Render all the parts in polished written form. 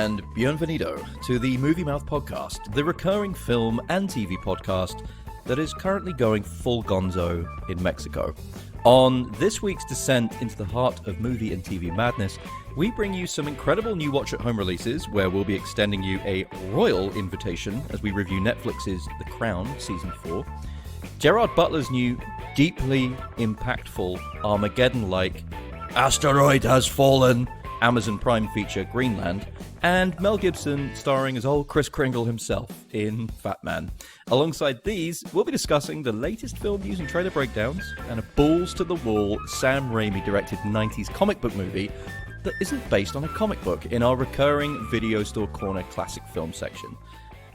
and bienvenido to the Movie Mouth Podcast, the recurring film and TV podcast that is currently going full gonzo in Mexico. On this week's descent into the heart of movie and TV madness, we bring you some incredible new watch-at-home releases where we'll be extending you a royal invitation as we review Netflix's The Crown Season 4, Gerard Butler's new, deeply impactful, Armageddon-like Asteroid Has Fallen Amazon Prime feature Greenland, and Mel Gibson starring as old Kris Kringle himself in Fatman. Alongside these, we'll be discussing the latest film news and trailer breakdowns, and a balls-to-the-wall Sam Raimi directed 90s comic book movie that isn't based on a comic book in our recurring Video Store Corner classic film section.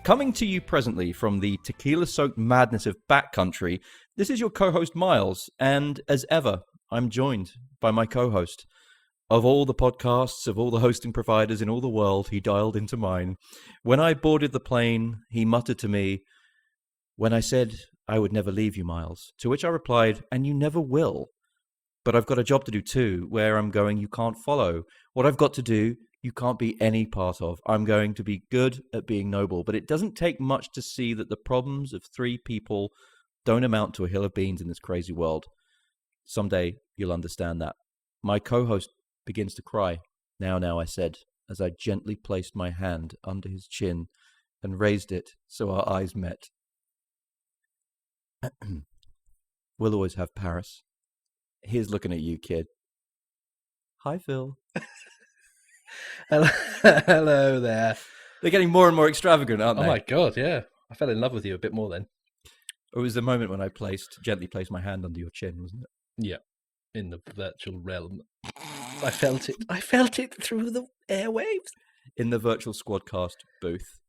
Coming to you presently from the tequila-soaked madness of backcountry, this is your co-host Miles, and as ever, I'm joined by my co-host. Of all the podcasts, of all the hosting providers in all the world, he dialed into mine. When I boarded the plane, he muttered to me, "When I said I would never leave you, Miles," to which I replied, "And you never will. But I've got a job to do too. Where I'm going, you can't follow. What I've got to do, you can't be any part of. I'm going to be good at being noble. But it doesn't take much to see that the problems of three people don't amount to a hill of beans in this crazy world. Someday you'll understand that." My co-host begins to cry. Now, I said, as I gently placed my hand under his chin and raised it so our eyes met. We'll always have Paris. Here's looking at you, kid. Hi, Phil. Hello there. They're getting more and more extravagant, aren't they? Oh my god, yeah. I fell in love with you a bit more then. It was the moment when I gently placed my hand under your chin, wasn't it? Yeah. In the virtual realm. I felt it. I felt it through the airwaves. In the virtual Squadcast booth.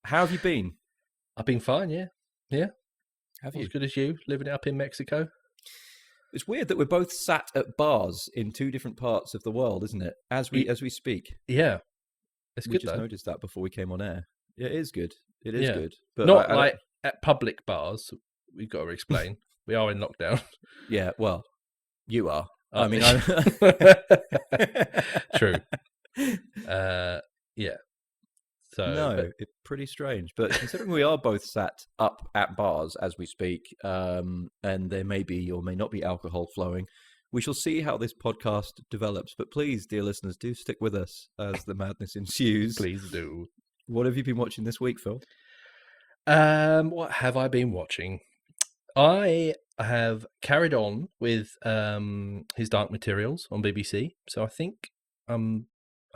How have you been? I've been fine, yeah. Yeah. Have you? you? As good as you, living it up in Mexico. It's weird that we're both sat at bars in two different parts of the world, isn't it? As we speak. Yeah. It's we good just though. Noticed that before we came on air. Yeah, it is good. It is good. But not like at public bars, we've got to explain. We are in lockdown. Yeah, well, you are. I mean, true. Yeah. So no, it's pretty strange. But considering we are both sat up at bars as we speak, and there may be or may not be alcohol flowing, we shall see how this podcast develops. But please, dear listeners, do stick with us as the madness ensues. Please do. What have you been watching this week, Phil? What have I been watching? I have carried on with his Dark Materials on BBC. So I think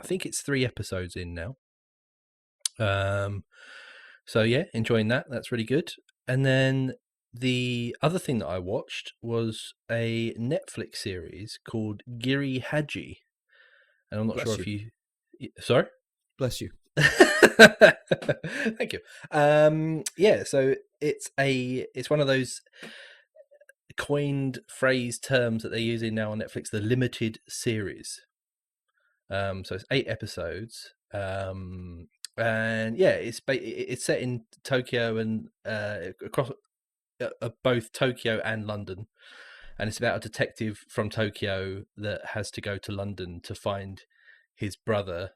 it's 3 episodes in now. So yeah, enjoying that. That's really good. And then the other thing that I watched was a Netflix series called Giri Haji. And I'm not sure if you... Sorry? Bless you. Thank you. Yeah, so it's one of those coined phrase terms that they're using now on Netflix, the limited series. So it's 8 episodes. And yeah, it's set in Tokyo and across both Tokyo and London, and it's about a detective from Tokyo that has to go to London to find his brother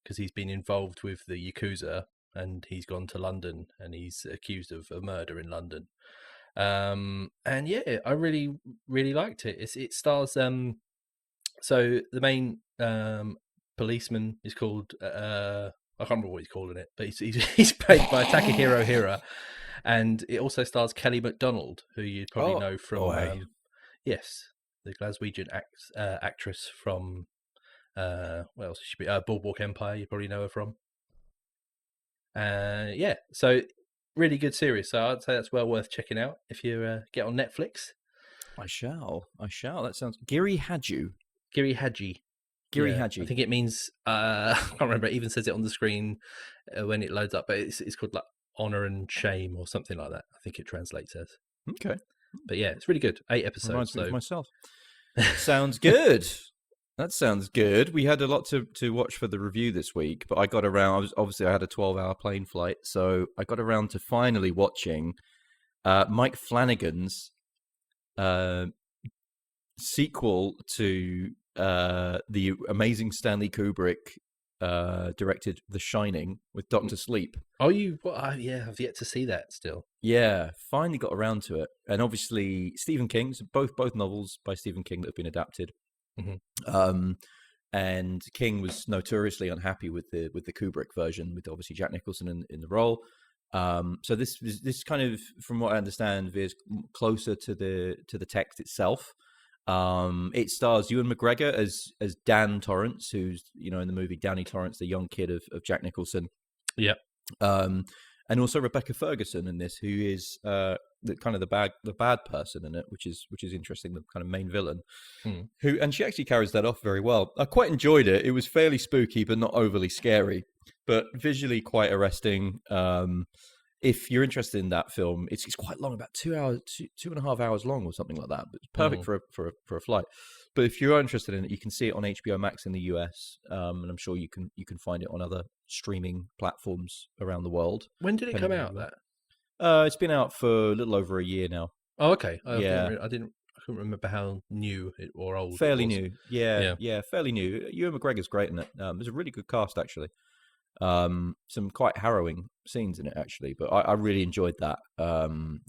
because he's been involved with the Yakuza, and he's gone to London and he's accused of a murder in London. And yeah, I really, really liked it. It stars so the main policeman is called I can't remember what he's calling it, but he's played by Takahiro Hira, and it also stars Kelly MacDonald, who you probably know from yes, the Glaswegian actress from what else should be Boardwalk Empire. You probably know her from. Yeah, so really good series. So I'd say that's well worth checking out if you get on Netflix. I shall. That sounds Giri Haji. Giri Haji. Giri Haji. I think it means I can't remember. It even says it on the screen when it loads up, but it's called like Honor and Shame or something like that. I think it translates as. Okay. But yeah, it's really good. 8 episodes. Reminds me of myself. Sounds good. That sounds good. We had a lot to watch for the review this week, but I got around. I had a 12-hour plane flight, so I got around to finally watching Mike Flanagan's sequel to the amazing Stanley Kubrick directed The Shining with Doctor Sleep. Oh, yeah, I've yet to see that still. Yeah, finally got around to it, and obviously Stephen King's both novels by Stephen King that have been adapted. Mm-hmm. And King was notoriously unhappy with the Kubrick version, with obviously Jack Nicholson in the role. So this kind of, from what I understand, veers closer to the text itself. It stars Ewan McGregor as Dan Torrance, who's in the movie Danny Torrance, the young kid of Jack Nicholson. Yeah. And also Rebecca Ferguson in this, who is the bad person in it, which is interesting, the kind of main villain. And she actually carries that off very well. I quite enjoyed it. It was fairly spooky, but not overly scary, but visually quite arresting. If you're interested in that film, it's quite long, about 2 hours, 2.5 hours long, or something like that. But it's perfect for a flight. But if you are interested in it, you can see it on HBO Max in the US, and I'm sure you can find it on other streaming platforms around the world. When did it come out? That it's been out for a little over a year now. Oh, okay. I couldn't remember how new or old. Fairly new. Yeah, fairly new. Ewan McGregor's great in it. There's a really good cast actually. Some quite harrowing scenes in it actually, but I really enjoyed that,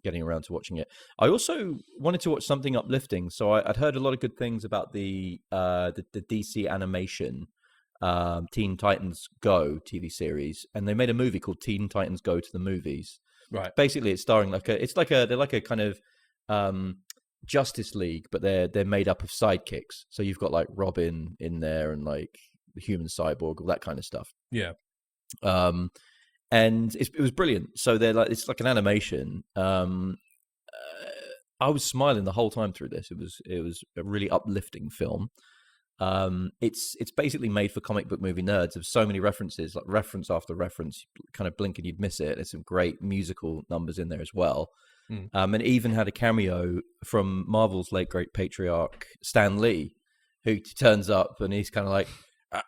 getting around to watching it. I also wanted to watch something uplifting, so I'd heard a lot of good things about the DC animation Teen Titans Go TV series, and they made a movie called Teen Titans Go to the Movies. Right. Basically it's starring they're like a kind of Justice League, but they're made up of sidekicks. So you've got like Robin in there and like the Human Cyborg, all that kind of stuff. Yeah. And it was brilliant. So it's like an animation. I was smiling the whole time through this. It was a really uplifting film. It's basically made for comic book movie nerds. Of so many references, like reference after reference, kind of blink and you'd miss it. There's some great musical numbers in there as well. And it even had a cameo from Marvel's late great patriarch Stan Lee, who turns up and he's kind of like,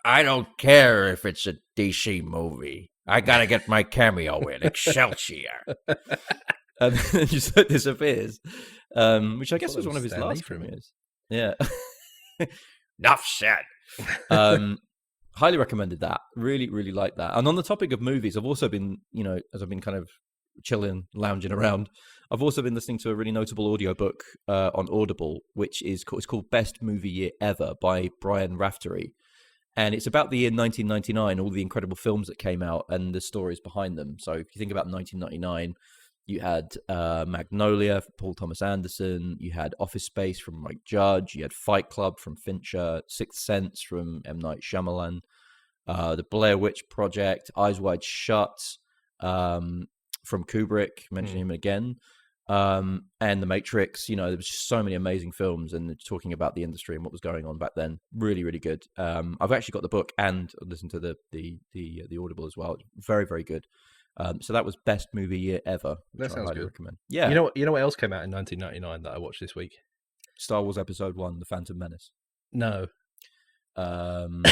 I don't care if it's a DC movie. I gotta get my cameo in. Excelsior. And then just disappears. Which I guess was one of his last cameos. Yeah. Enough said. Highly recommended that. Really, really like that. And on the topic of movies, I've also been, as I've been kind of chilling, lounging around, I've also been listening to a really notable audiobook on Audible, which is called Best Movie Year Ever by Brian Raftery. And it's about the year 1999, all the incredible films that came out and the stories behind them. So if you think about 1999, you had Magnolia from Paul Thomas Anderson, you had Office Space from Mike Judge, you had Fight Club from Fincher, Sixth Sense from M. Night Shyamalan, The Blair Witch Project, Eyes Wide Shut from Kubrick, mentioning him again, and The Matrix. There was just so many amazing films, and talking about the industry and what was going on back then. Really, really good. I've actually got the book and listened to the Audible as well. Very, very good. So that was Best Movie Year Ever. That sounds good. Recommend. Yeah. You know what else came out in 1999 that I watched this week? Star Wars Episode 1: The Phantom Menace. No. I'm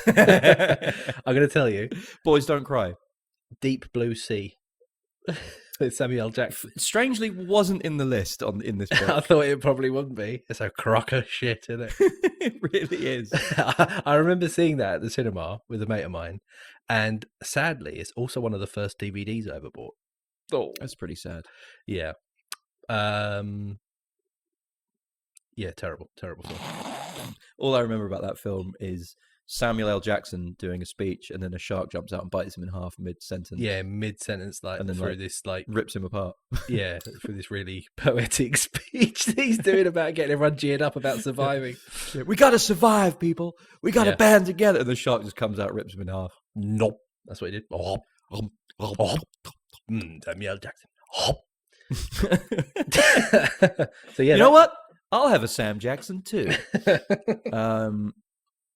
going to tell you. Boys Don't Cry. Deep Blue Sea. With Samuel L. Jackson. Strangely, wasn't in the list in this book. I thought it probably wouldn't be. It's a crock of shit, isn't it? It really is. I remember seeing that at the cinema with a mate of mine, and sadly, it's also one of the first DVDs I ever bought. Oh, that's pretty sad. Yeah. Yeah, terrible film. All I remember about that film is Samuel L. Jackson doing a speech, and then a shark jumps out and bites him in half mid-sentence. Yeah, mid-sentence, and then through this rips him apart. Yeah, through this really poetic speech that he's doing about getting everyone geared up about surviving. Yeah, we got to survive, people. We got to band together. And the shark just comes out, rips him in half. Nope, that's what he did. Samuel Jackson. So yeah, you know what? I'll have a Sam Jackson too.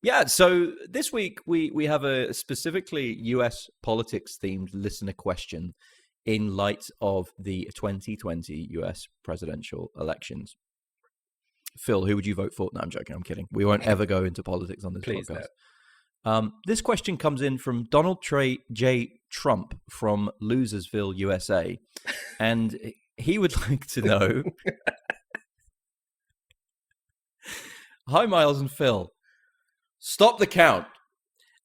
Yeah, so this week we have a specifically US politics themed listener question in light of the 2020 US presidential elections. Phil, who would you vote for? No, I'm joking. I'm kidding. We won't ever go into politics on this podcast. No. This question comes in from Donald J. Trump from Losersville, USA. And he would like to know... Hi, Miles and Phil. Stop the count.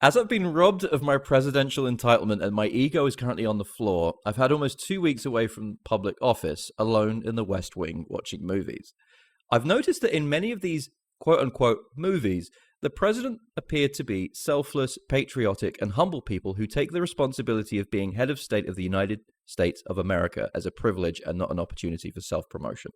As I've been robbed of my presidential entitlement and my ego is currently on the floor, I've had almost 2 weeks away from public office, alone in the West Wing watching movies. I've noticed that in many of these quote-unquote movies, the president appeared to be selfless, patriotic, and humble people who take the responsibility of being head of state of the United States of America as a privilege and not an opportunity for self-promotion.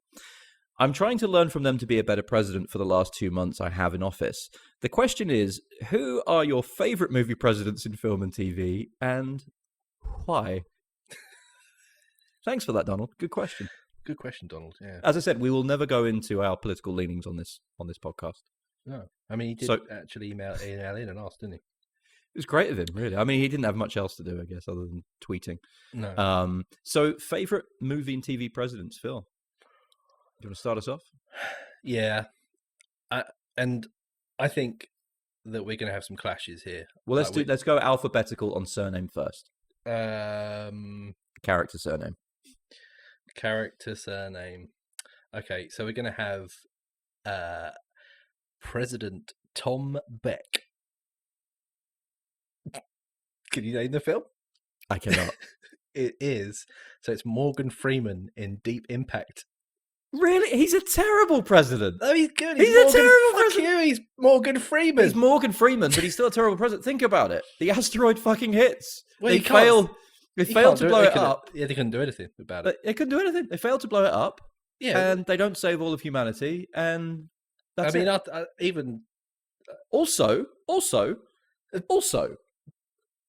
I'm trying to learn from them to be a better president for the last 2 months I have in office. The question is, who are your favorite movie presidents in film and TV, and why? Thanks for that, Donald. Good question. Good question, Donald. Yeah. As I said, we will never go into our political leanings on this podcast. No, I mean, he did actually email in and ask, didn't he? It was great of him, really. I mean, he didn't have much else to do, I guess, other than tweeting. No. So, favorite movie and TV presidents, Phil? Do you want to start us off? Yeah. And I think that we're going to have some clashes here. Well, let's go alphabetical on surname first. Character surname. Character surname. Okay, so we're going to have President Tom Beck. Can you name the film? I cannot. It is. So it's Morgan Freeman in Deep Impact. Really? He's a terrible president. No, he's good. He's a terrible president. He's Morgan Freeman. He's Morgan Freeman, but he's still a terrible president. Think about it. The asteroid fucking hits. Well, They failed to blow it up. Yeah, they couldn't do anything about it. They couldn't do anything. They failed to blow it up. Yeah. And they don't save all of humanity. And that's I mean, it. Also,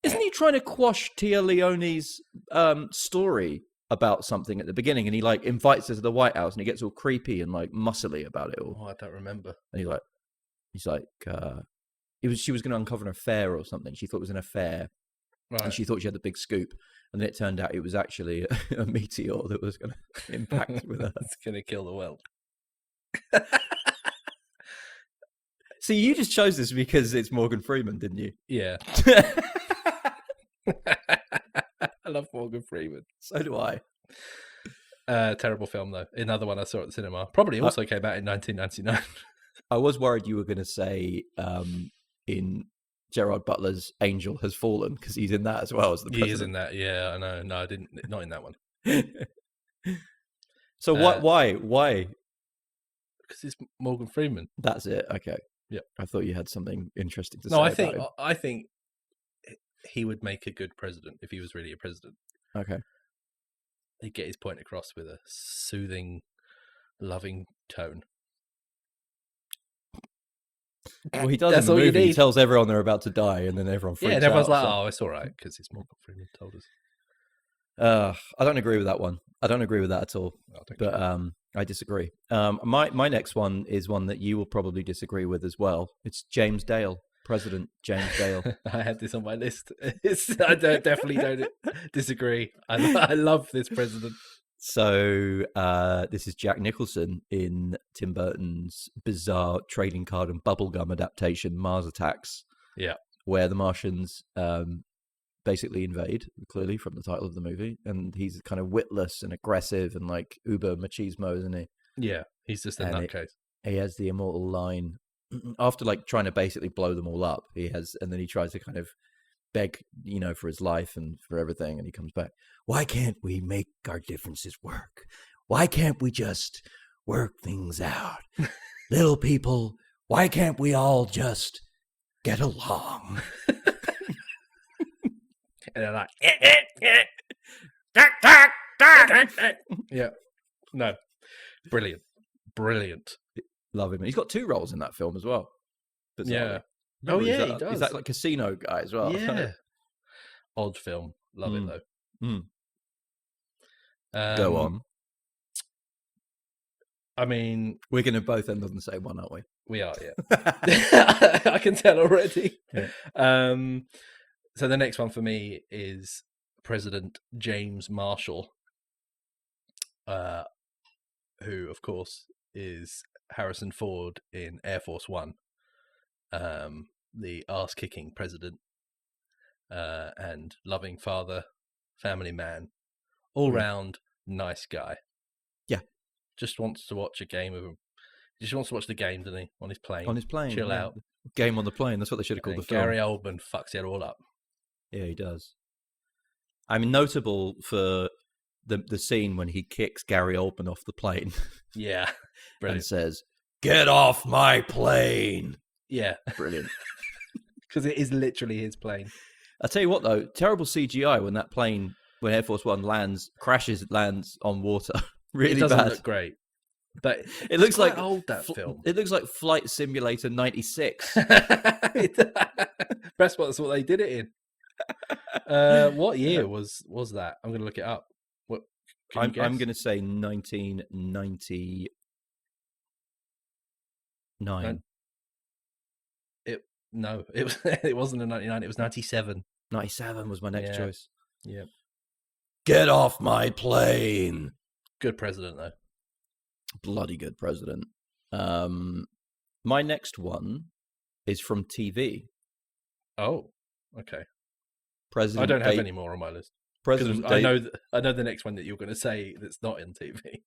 isn't he trying to quash Tia Leone's story about something at the beginning? And he like invites her to the White House, and he gets all creepy and like muscly about it all. Oh, I don't remember. And she was going to uncover an affair or something. She thought it was an affair, right. And she thought she had the big scoop. And then it turned out it was actually a meteor that was going to impact with her. It's going to kill the world. See, you just chose this because it's Morgan Freeman, didn't you? Yeah. I love Morgan Freeman. So do I. Terrible film, though. Another one I saw at the cinema. Probably also came out in 1999. I was worried you were going to say in Gerard Butler's Angel Has Fallen, because he's in that as well as the president. He is in that, yeah, I know. No, I didn't. Not in that one. So why? Because it's Morgan Freeman. That's it. Okay. Yeah. I thought you had something interesting to say. No, I think he would make a good president if he was really a president. Okay. He'd get his point across with a soothing, loving tone. Well, he does in the movie. He tells everyone they're about to die, and then everyone freaks out. Yeah, and everyone's like, "Oh, it's all right," because it's Morgan Freeman told us. I don't agree with that one. I don't agree with that at all. But I disagree. My next one is one that you will probably disagree with as well. It's James Dale, President James Dale. I had this on my list. I definitely don't disagree. I love this president. So this is Jack Nicholson in Tim Burton's bizarre trading card and bubblegum adaptation, Mars Attacks. Yeah. Where the Martians basically invade, clearly from the title of the movie. And he's kind of witless and aggressive and like uber machismo, isn't he? Yeah, he's just a nutcase. He has the immortal line, after like trying to basically blow them all up, and then he tries to kind of beg, for his life and for everything, and he comes back. Why can't we make our differences work? Why can't we just work things out? Little people, why can't we all just get along? And they're like, yeah. No. Brilliant. Love him. He's got 2 roles in that film as well. Bizarrely. Yeah. Remember, he does. He's that like casino guy as well. Yeah. Odd film. Love it though. Go on. I mean, we're going to both end on the same one, aren't we? We are, yeah. I can tell already. Yeah. So the next one for me is President James Marshall, who, of course, is Harrison Ford in Air Force One, the ass-kicking president, and loving father, family man, all-round nice guy. Yeah. Just wants to watch a game of him. He just wants to watch the game, doesn't he? On his plane. On his plane. Chill out. Game on the Plane. That's what they should have called the film. Gary Oldman fucks it all up. Yeah, he does. I mean, notable for the scene when he kicks Gary Oldman off the plane. Yeah, brilliant. And says, "Get off my plane." Yeah, brilliant. Because it is literally his plane. I'll tell you what, though, terrible CGI when that plane, when Air Force One lands on water. Really it doesn't bad. look great. But it looks like old, that film. It looks like Flight Simulator 96. That's what they did it in. What year was that? I'm going to look it up. What? I'm going to say 1999. It wasn't in 99. It was 97. 97 was my next choice. Yeah. Get off my plane. Good president, though. Bloody good president. My next one is from TV. Oh, okay. President. I don't have any more on my list. President. I know the next one that you're going to say that's not in TV.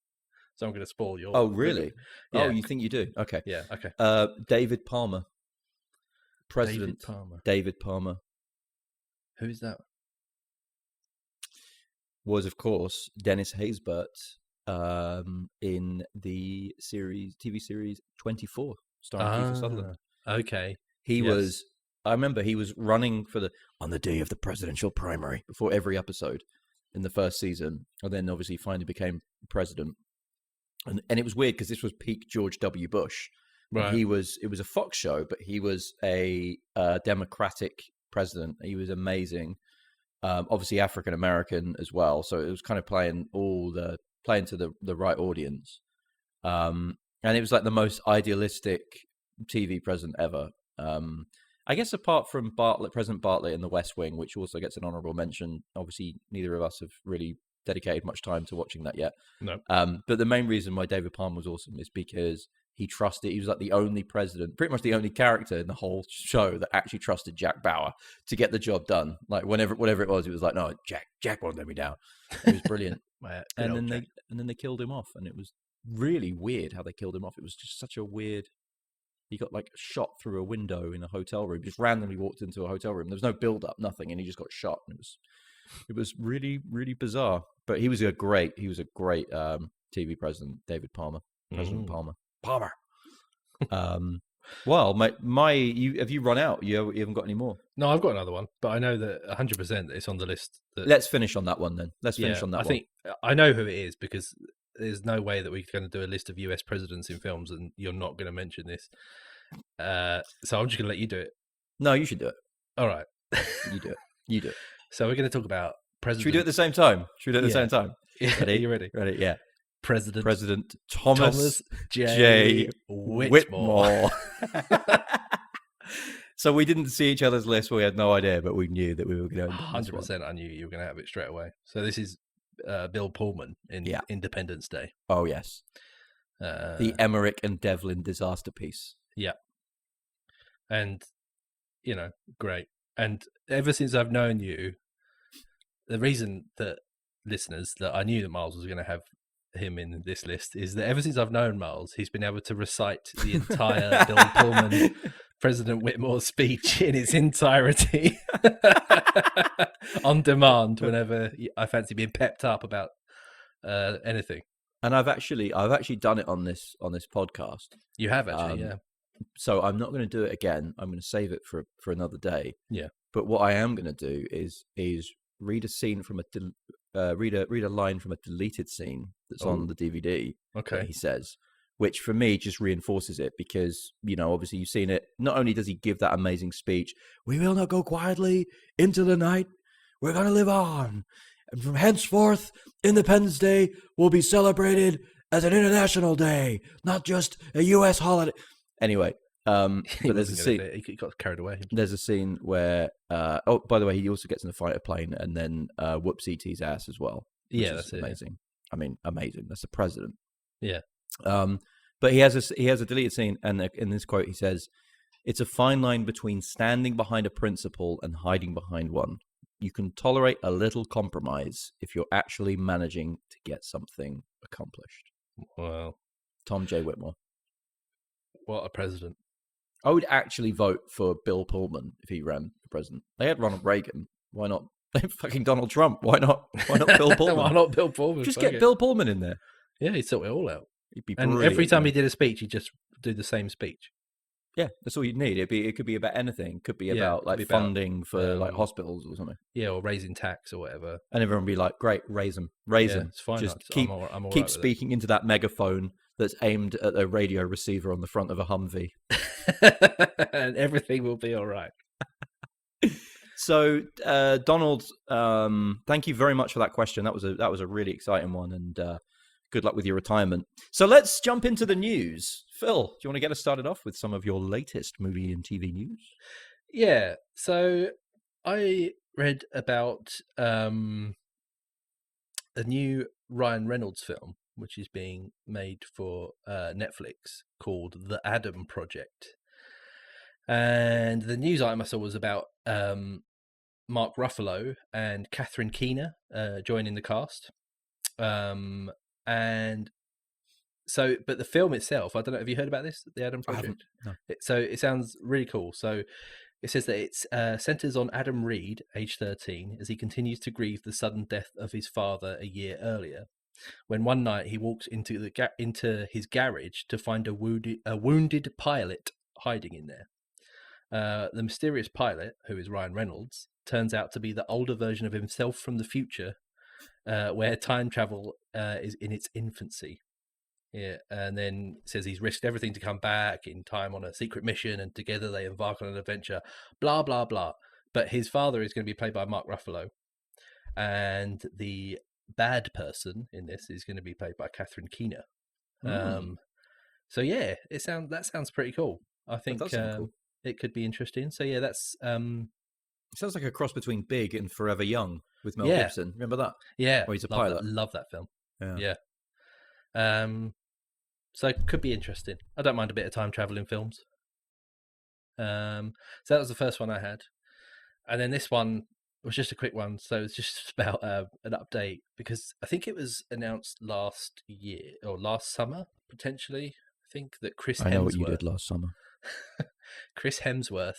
So I'm going to spoil your. Oh, really? Yeah. Oh, you think you do? Okay. Yeah. Okay. David Palmer. President David Palmer. Who is that? Was, of course, Dennis Haysbert in the TV series 24, starring Kiefer Sutherland. Okay. I remember he was running on the day of the presidential primary before every episode in the first season, and then obviously finally became president. And it was weird because this was peak George W. Bush. Right. It was a Fox show, but he was a Democratic president. He was amazing. Obviously African American as well, so it was kind of playing to the right audience. And it was like the most idealistic TV president ever. I guess apart from President Bartlett in The West Wing, which also gets an honorable mention. Obviously, neither of us have really dedicated much time to watching that yet. No. But the main reason why David Palmer was awesome is because he was like the only president, pretty much the only character in the whole show that actually trusted Jack Bauer to get the job done. Like whatever it was like, no, Jack won't let me down. It was brilliant. and then they killed him off, and it was really weird how they killed him off. It was just such a weird. He got like shot through a window in a hotel room. Just randomly walked into a hotel room. There was no build up, nothing, and he just got shot. And it was really, really bizarre. But he was a great TV president, David Palmer, President Palmer. Well, have you run out? You haven't got any more? No, I've got another one, but I know that 100% it's on the list. Let's finish on that one then. I think I know who it is because there's no way that we're going to do a list of US presidents in films and you're not going to mention this. So I'm just going to let you do it. No, you should do it. All right. You do it. So we're going to talk about president. Should we do it at the same time? Ready? You ready? Ready, yeah. President Thomas J. Whitmore. So we didn't see each other's list. We had no idea, but we knew that we were going to. 100%. I knew you were going to have it straight away. So this is Bill Pullman in Independence Day. Oh yes, the Emmerich and Devlin disaster piece. Yeah, and great. And ever since I've known you, the reason that listeners that I knew that Miles was going to have him in this list is that ever since I've known Miles, he's been able to recite the entire Bill Pullman President Whitmore speech in its entirety on demand whenever I fancy being pepped up about anything. And I've actually done it on this podcast. You have actually, yeah. So I'm not going to do it again. I'm going to save it for another day. Yeah. But what I am going to do is read a scene from read a line from a deleted scene that's on the DVD. Okay. He says, which for me just reinforces it because, obviously you've seen it. Not only does he give that amazing speech, "We will not go quietly into the night. We're going to live on. And from henceforth, Independence Day will be celebrated as an international day, not just a U.S. holiday." Anyway, but there's a scene. He got carried away. There's a scene where, by the way, he also gets in a fighter plane and then whoops E.T.'s ass as well. Yeah, that's amazing. Yeah. I mean, amazing. That's the president. Yeah. But he has a deleted scene, and in this quote he says, "It's a fine line between standing behind a principle and hiding behind one. You can tolerate a little compromise if you're actually managing to get something accomplished." Wow. Tom J. Whitmore. What a president. I would actually vote for Bill Pullman if he ran for president. They had Ronald Reagan. Why not? They had fucking Donald Trump. Why not? Why not Bill Pullman? Why not Bill Pullman? Just get Bill Pullman in there. Yeah, he'd sort it all out. He'd be and brilliant. every time he did a speech, he'd just do the same speech. Yeah, that's all you'd need. It could be about anything. It could be about like funding for like hospitals or something. Yeah, or raising tax or whatever. And everyone would be like, "Great, raise them, raise them." It's fine. Just I'm all keep right speaking into that megaphone that's aimed at a radio receiver on the front of a Humvee, and everything will be all right. So, Donald, thank you very much for that question. That was a really exciting one, and good luck with your retirement. So let's jump into the news. Phil, do you want to get us started off with some of your latest movie and TV news? Yeah. So I read about a new Ryan Reynolds film, which is being made for Netflix, called The Adam Project. And the news item I saw was about Mark Ruffalo and Catherine Keener joining the cast. And so, but the film itself, I don't know, have you heard about this, The Adam Project? No. So it sounds really cool. So it says that it centers on Adam Reed, age 13, as he continues to grieve the sudden death of his father a year earlier, when one night he walks into his garage to find a wounded pilot hiding in there. The mysterious pilot, who is Ryan Reynolds, turns out to be the older version of himself from the future, where time travel is in its infancy. Yeah, and then it says he's risked everything to come back in time on a secret mission, and together they embark on an adventure, blah, blah, blah. But his father is going to be played by Mark Ruffalo, and the bad person in this is going to be played by Catherine Keener. So yeah, that sounds pretty cool. I think cool. It could be interesting. So yeah, that's it sounds like a cross between Big and Forever Young with Mel Gibson. Remember that? Yeah, where he's a pilot. Love that film. Yeah. So it could be interesting. I don't mind a bit of time travel in films. So that was the first one I had, and then this one was just a quick one. So it's just about an update, because I think it was announced last year or last summer, potentially. I think that Chris Hemsworth. I know what you did last summer. Chris Hemsworth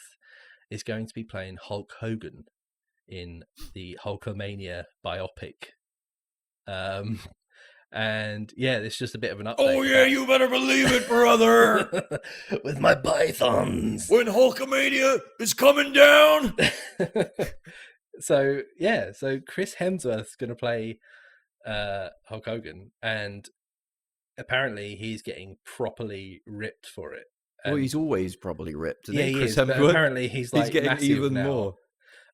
is going to be playing Hulk Hogan in the Hulkamania biopic. And yeah, it's just a bit of an update. Oh yeah, you better believe it, brother. With my pythons. When Hulkamania is coming down. So Chris Hemsworth's going to play Hulk Hogan, and apparently he's getting properly ripped for it. Well, he's always probably ripped. Yeah, he is. But apparently he's getting even now. More.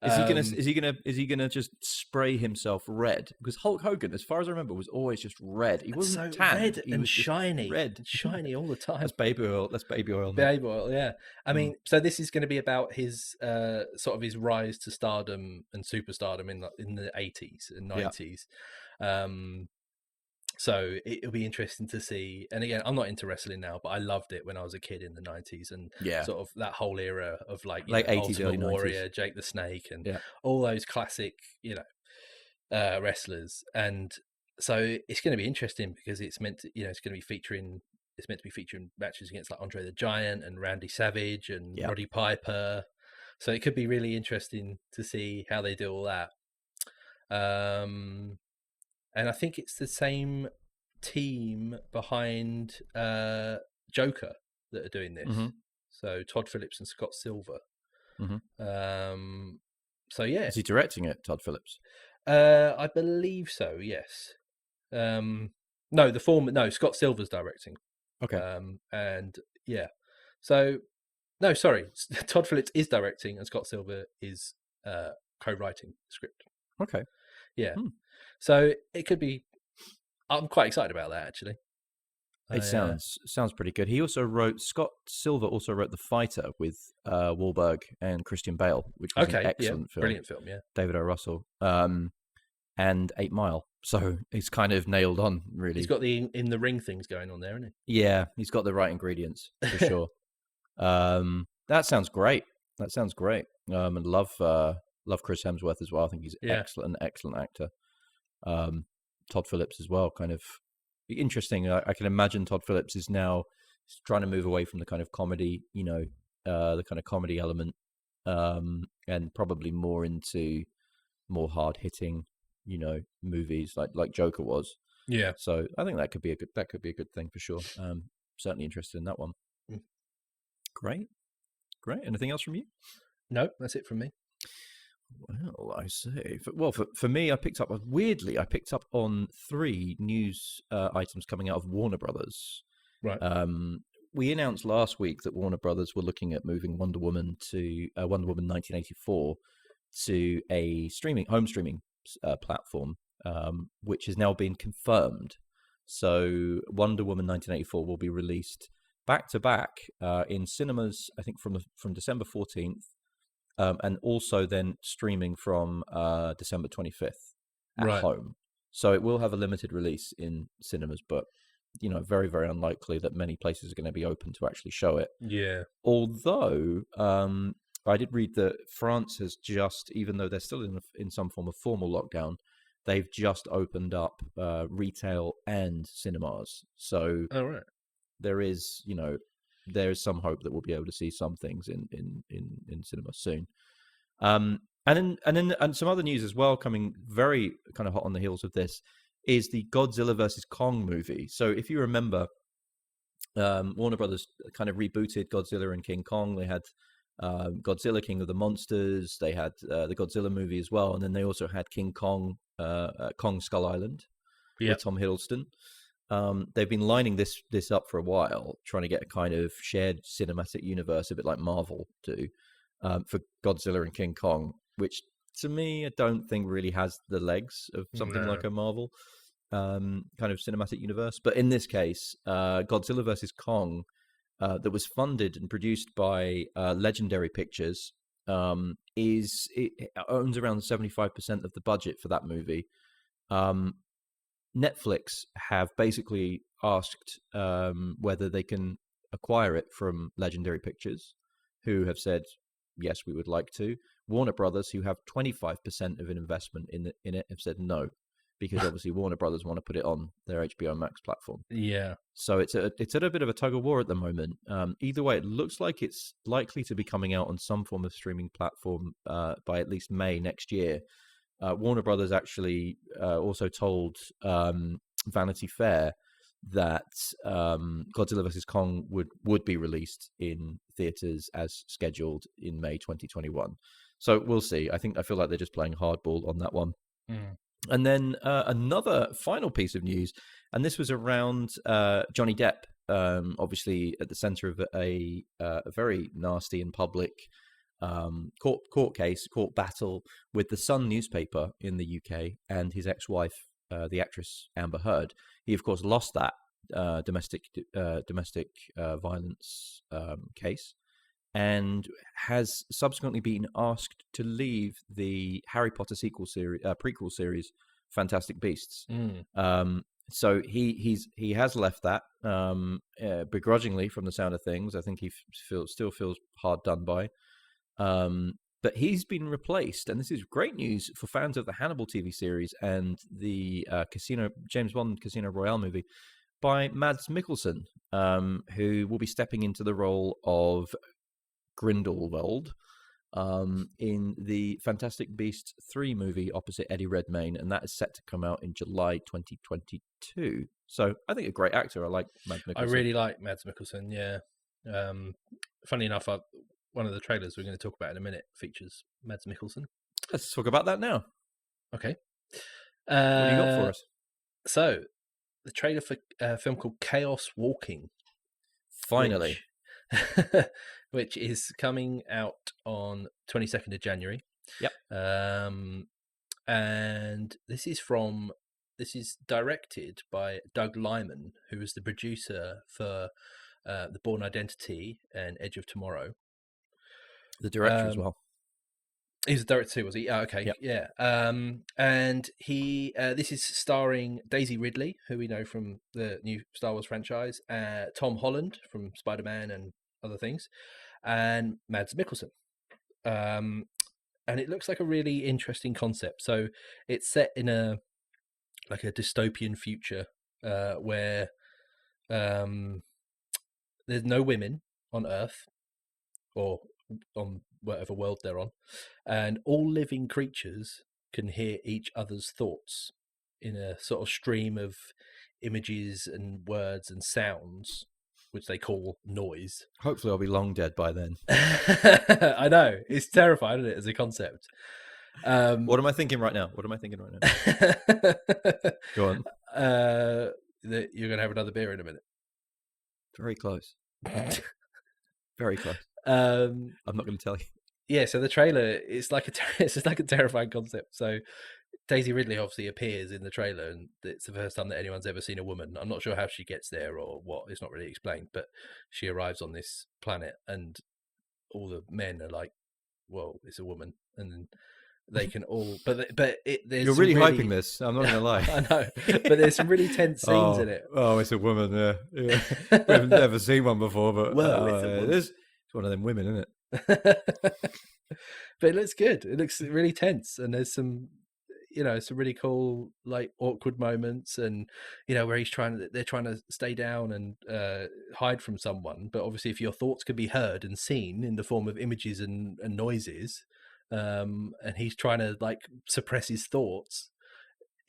Is he gonna just spray himself red? Because Hulk Hogan, as far as I remember, was always just red. He wasn't so tan. Red he and was shiny, shiny all the time. That's baby oil. Baby oil. Yeah. I mean, so this is going to be about his sort of his rise to stardom and superstardom in the 80s and 90s. Yeah. So it'll be interesting to see. And again, I'm not into wrestling now, but I loved it when I was a kid in the 90s, and sort of that whole era of like 80s, early Warrior, 90s. Jake the Snake, and all those classic, wrestlers. And so it's going to be interesting, because it's meant to, it's meant to be featuring matches against like Andre the Giant and Randy Savage and Roddy Piper. So it could be really interesting to see how they do all that. And I think it's the same team behind Joker that are doing this. Mm-hmm. So Todd Phillips and Scott Silver. Mm-hmm. So yeah, is he directing it, Todd Phillips? I believe so. Yes. Scott Silver's directing. Okay. And yeah, so no, sorry, Todd Phillips is directing, and Scott Silver is co-writing the script. Okay. Yeah. So it could be. I'm quite excited about that, actually. It sounds pretty good. Scott Silver also wrote The Fighter with Wahlberg and Christian Bale, which was an excellent film. Brilliant film, yeah. David O. Russell. And 8 Mile. So he's kind of nailed on, really. He's got the in the ring things going on there, hasn't he? Yeah, he's got the right ingredients, for sure. That sounds great. And love Chris Hemsworth as well. I think he's an excellent actor. Todd Phillips as well, kind of interesting. I can imagine Todd Phillips is now trying to move away from the kind of comedy, the kind of comedy element, and probably more into more hard hitting, movies like Joker was. Yeah. So I think that could be a good thing for sure. Certainly interested in that one. Mm. Great. Anything else from you? No, that's it from me. Well, I say. For me, I picked up on three news items coming out of Warner Brothers. Right. We announced last week that Warner Brothers were looking at moving Wonder Woman 1984 to a home streaming platform, which has now been confirmed. So Wonder Woman 1984 will be released back to back in cinemas, I think from December 14th, and also then streaming from December 25th at Right. home. So it will have a limited release in cinemas, but very, very unlikely that many places are going to be open to actually show it. Yeah. Although I did read that France has just, even though they're still in some form of formal lockdown, they've just opened up retail and cinemas. So Oh, right. there is, some hope that we'll be able to see some things in cinemas soon. And some other news as well, coming very kind of hot on the heels of this, is the Godzilla versus Kong movie. So if you remember, Warner Brothers kind of rebooted Godzilla and King Kong. They had Godzilla King of the Monsters. They had the Godzilla movie as well, and then they also had King Kong, Kong Skull Island, with Tom Hiddleston. They've been lining this up for a while, trying to get a kind of shared cinematic universe, a bit like Marvel do, for Godzilla and King Kong, which to me I don't think really has the legs of something like a Marvel kind of cinematic universe. But in this case, Godzilla versus Kong, that was funded and produced by Legendary Pictures, it owns around 75% of the budget for that movie. Netflix have basically asked whether they can acquire it from Legendary Pictures, who have said yes, we would like to. Warner Brothers, who have 25% of an investment in it, have said no, because obviously Warner Brothers want to put it on their HBO Max platform. Yeah. So it's at a bit of a tug of war at the moment. Either way, it looks like it's likely to be coming out on some form of streaming platform by at least May next year. Warner Brothers actually also told Vanity Fair that Godzilla vs. Kong would be released in theaters as scheduled in May 2021. So we'll see. I feel like they're just playing hardball on that one. Mm. And then another final piece of news, and this was around Johnny Depp, obviously at the center of a very nasty and public court battle with the Sun newspaper in the UK and his ex-wife, the actress Amber Heard. He, of course, lost that domestic violence case, and has subsequently been asked to leave the Harry Potter prequel series, Fantastic Beasts. So he has left that begrudgingly, from the sound of things. I think he still feels hard done by. But he's been replaced, and this is great news for fans of the Hannibal TV series and the James Bond Casino Royale movie, by Mads Mikkelsen, who will be stepping into the role of Grindelwald in the Fantastic Beasts 3 movie opposite Eddie Redmayne, and that is set to come out in July 2022. So I think a great actor. I like Mads Mikkelsen. I really like Mads Mikkelsen, yeah. Funny enough, one of the trailers we're going to talk about in a minute features Mads Mikkelsen. Let's talk about that now. Okay. What do you got for us? So, the trailer for a film called Chaos Walking. Finally. Which is coming out on 22nd of January. Yep. And this is directed by Doug Liman, who was the producer for The Bourne Identity and Edge of Tomorrow. The director as well. He was the director too, was he? Oh, okay, yep. Yeah. And this is starring Daisy Ridley, who we know from the new Star Wars franchise, Tom Holland from Spider-Man and other things, and Mads Mikkelsen. And it looks like a really interesting concept. So it's set in a dystopian future where there's no women on Earth. or on whatever world they're on, and all living creatures can hear each other's thoughts in a sort of stream of images and words and sounds, which they call noise. Hopefully, I'll be long dead by then. I know, it's terrifying, isn't it, as a concept? What am I thinking right now? Go on. That you're going to have another beer in a minute. Very close. Very close. I'm not going to tell you. Yeah, so the trailer it's like a terrifying concept. So Daisy Ridley obviously appears in the trailer, and it's the first time that anyone's ever seen a woman. I'm not sure how she gets there or what. It's not really explained, but she arrives on this planet, and all the men are like, "Whoa, it's a woman!" And then they can all, there's You're really hyping this. I'm not going to lie. I know, but there's some really tense scenes in it. Oh, it's a woman. Yeah. We've never seen one before, but it's one of them women, isn't it? But it looks good. It looks really tense, and there's some some really cool like awkward moments, and where they're trying to stay down and hide from someone, but obviously if your thoughts could be heard and seen in the form of images and noises, and he's trying to like suppress his thoughts,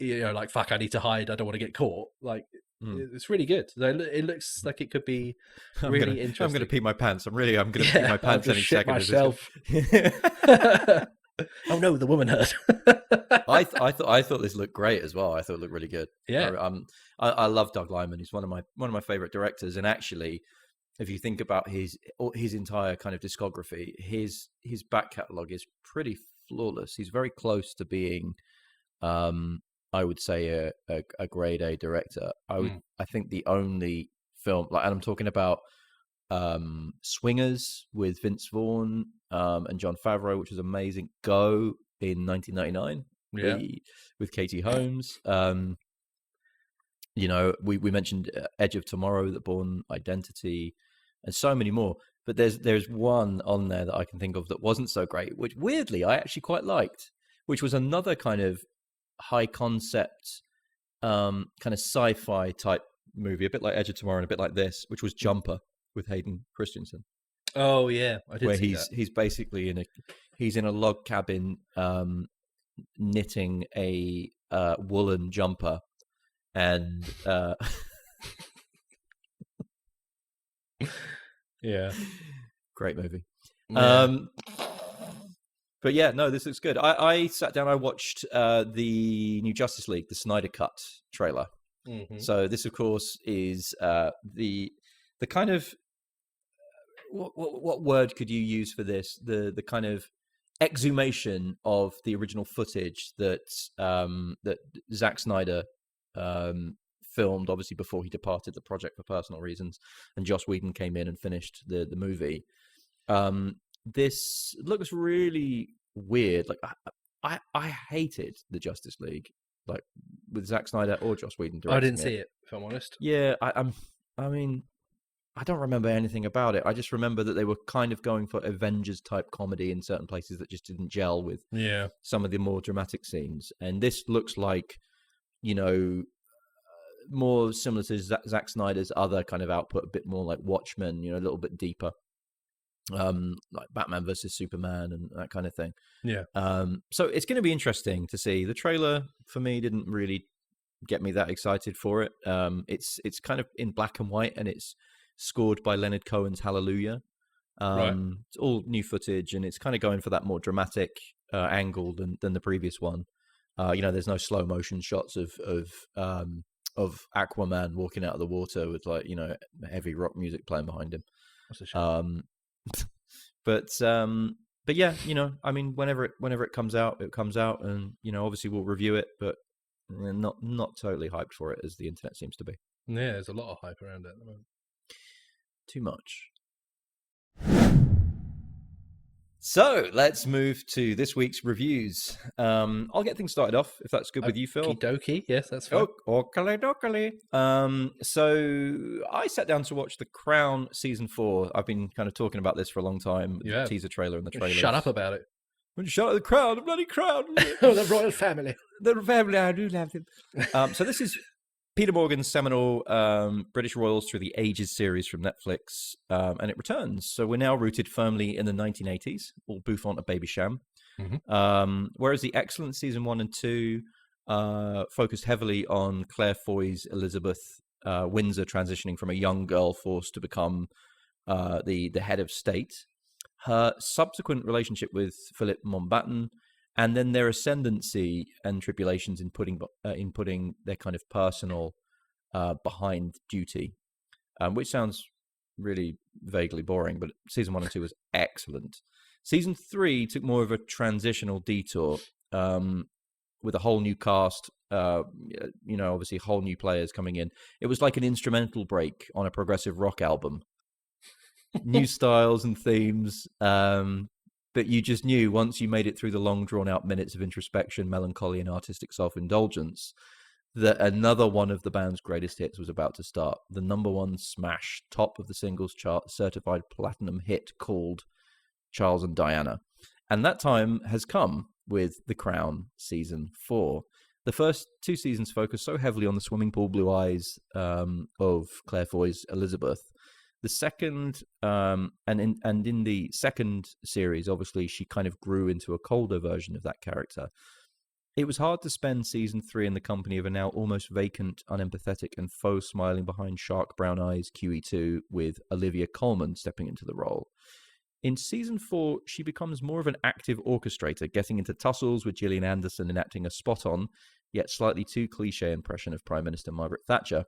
like, fuck, I need to hide, I don't want to get caught, like it's really good. So it looks like it could be really interesting. I'm going to pee my pants. I'm going to pee my pants any second. Myself. Oh no, the woman heard. I thought this looked great as well. I thought it looked really good. Yeah. I love Doug Liman. He's one of my favorite directors. And actually, if you think about his entire kind of discography, his back catalogue is pretty flawless. He's very close to being, I would say, a grade A director. I think the only film, and I'm talking about Swingers with Vince Vaughn and Jon Favreau, which was amazing. Go in 1999 with Katie Holmes. We mentioned Edge of Tomorrow, The Bourne Identity, and so many more. But there's one on there that I can think of that wasn't so great, which weirdly I actually quite liked, which was another kind of high concept kind of sci-fi type movie, a bit like Edge of Tomorrow and a bit like this, which was Jumper with Hayden Christensen. Oh yeah, I did. Where he's basically in a log cabin knitting a woolen jumper, and yeah, great movie. Yeah. But yeah, no, this looks good. I sat down, I watched the new Justice League, the Snyder Cut trailer. Mm-hmm. So this, of course, is the kind of what word could you use for this? The kind of exhumation of the original footage that that Zack Snyder filmed, obviously before he departed the project for personal reasons, and Joss Whedon came in and finished the movie. This looks really weird. Like I hated the Justice League, like with Zack Snyder or Joss Whedon directing. I didn't see it, if I'm honest. Yeah, I mean, I don't remember anything about it. I just remember that they were kind of going for Avengers type comedy in certain places that just didn't gel with some of the more dramatic scenes. And this looks like, more similar to Zack Snyder's other kind of output, a bit more like Watchmen, a little bit deeper. Like Batman versus Superman and that kind of thing. Yeah. So it's going to be interesting to see. The trailer for me didn't really get me that excited for it. It's kind of in black and white, and it's scored by Leonard Cohen's Hallelujah. Right. It's all new footage, and it's kind of going for that more dramatic angle than the previous one. There's no slow motion shots of Aquaman walking out of the water with heavy rock music playing behind him. That's a shame. But yeah, I mean, whenever it comes out, it comes out, and obviously we'll review it, but not totally hyped for it as the internet seems to be. Yeah, there's a lot of hype around it at the moment. Too much. So let's move to this week's reviews. I'll get things started off if that's good with you, Phil. Okie-dokie. Yes, that's fine. Okie-dokie. So I sat down to watch The Crown season 4. I've been kind of talking about this for a long time. Yeah. The teaser trailer and the trailer. Shut up about it. Shut up, the Crown, the bloody Crown. Oh, the royal family. The family, I do love them. So this is Peter Morgan's seminal British Royals Through the Ages series from Netflix, and it returns. So we're now rooted firmly in the 1980s, all bouffant a Babycham. Whereas the excellent season 1 and 2 focused heavily on Claire Foy's Elizabeth Windsor transitioning from a young girl forced to become the head of state, her subsequent relationship with Philip Mountbatten, and then their ascendancy and tribulations in putting their kind of personal behind duty, which sounds really vaguely boring, but season 1 and 2 was excellent. Season 3 took more of a transitional detour with a whole new cast, obviously whole new players coming in. It was like an instrumental break on a progressive rock album. New styles and themes, but you just knew once you made it through the long drawn-out minutes of introspection, melancholy, and artistic self-indulgence that another one of the band's greatest hits was about to start. The #1 smash, top of the singles chart, certified platinum hit called Charles and Diana. And that time has come with The Crown Season 4. The first 2 seasons focus so heavily on the swimming pool blue eyes of Claire Foy's Elizabeth. The second, and in the second series, obviously, she kind of grew into a colder version of that character. It was hard to spend season 3 in the company of a now almost vacant, unempathetic, and faux smiling behind shark brown eyes QE2 with Olivia Colman stepping into the role. In season 4, she becomes more of an active orchestrator, getting into tussles with Gillian Anderson, enacting a spot-on, yet slightly too cliche impression of Prime Minister Margaret Thatcher,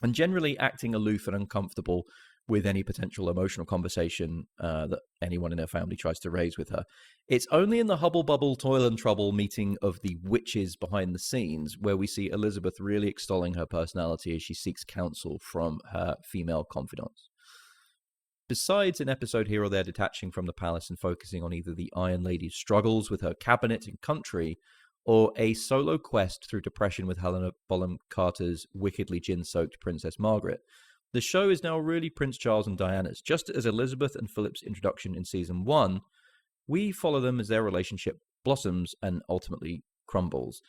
and generally acting aloof and uncomfortable with any potential emotional conversation that anyone in her family tries to raise with her. It's only in the Hubble Bubble Toil and Trouble meeting of the witches behind the scenes where we see Elizabeth really extolling her personality as she seeks counsel from her female confidants. Besides an episode here or there detaching from the palace and focusing on either the Iron Lady's struggles with her cabinet and country, or a solo quest through depression with Helena Bonham Carter's wickedly gin-soaked Princess Margaret, the show is now really Prince Charles and Diana's. Just as Elizabeth and Philip's introduction in season 1, we follow them as their relationship blossoms and ultimately crumbles.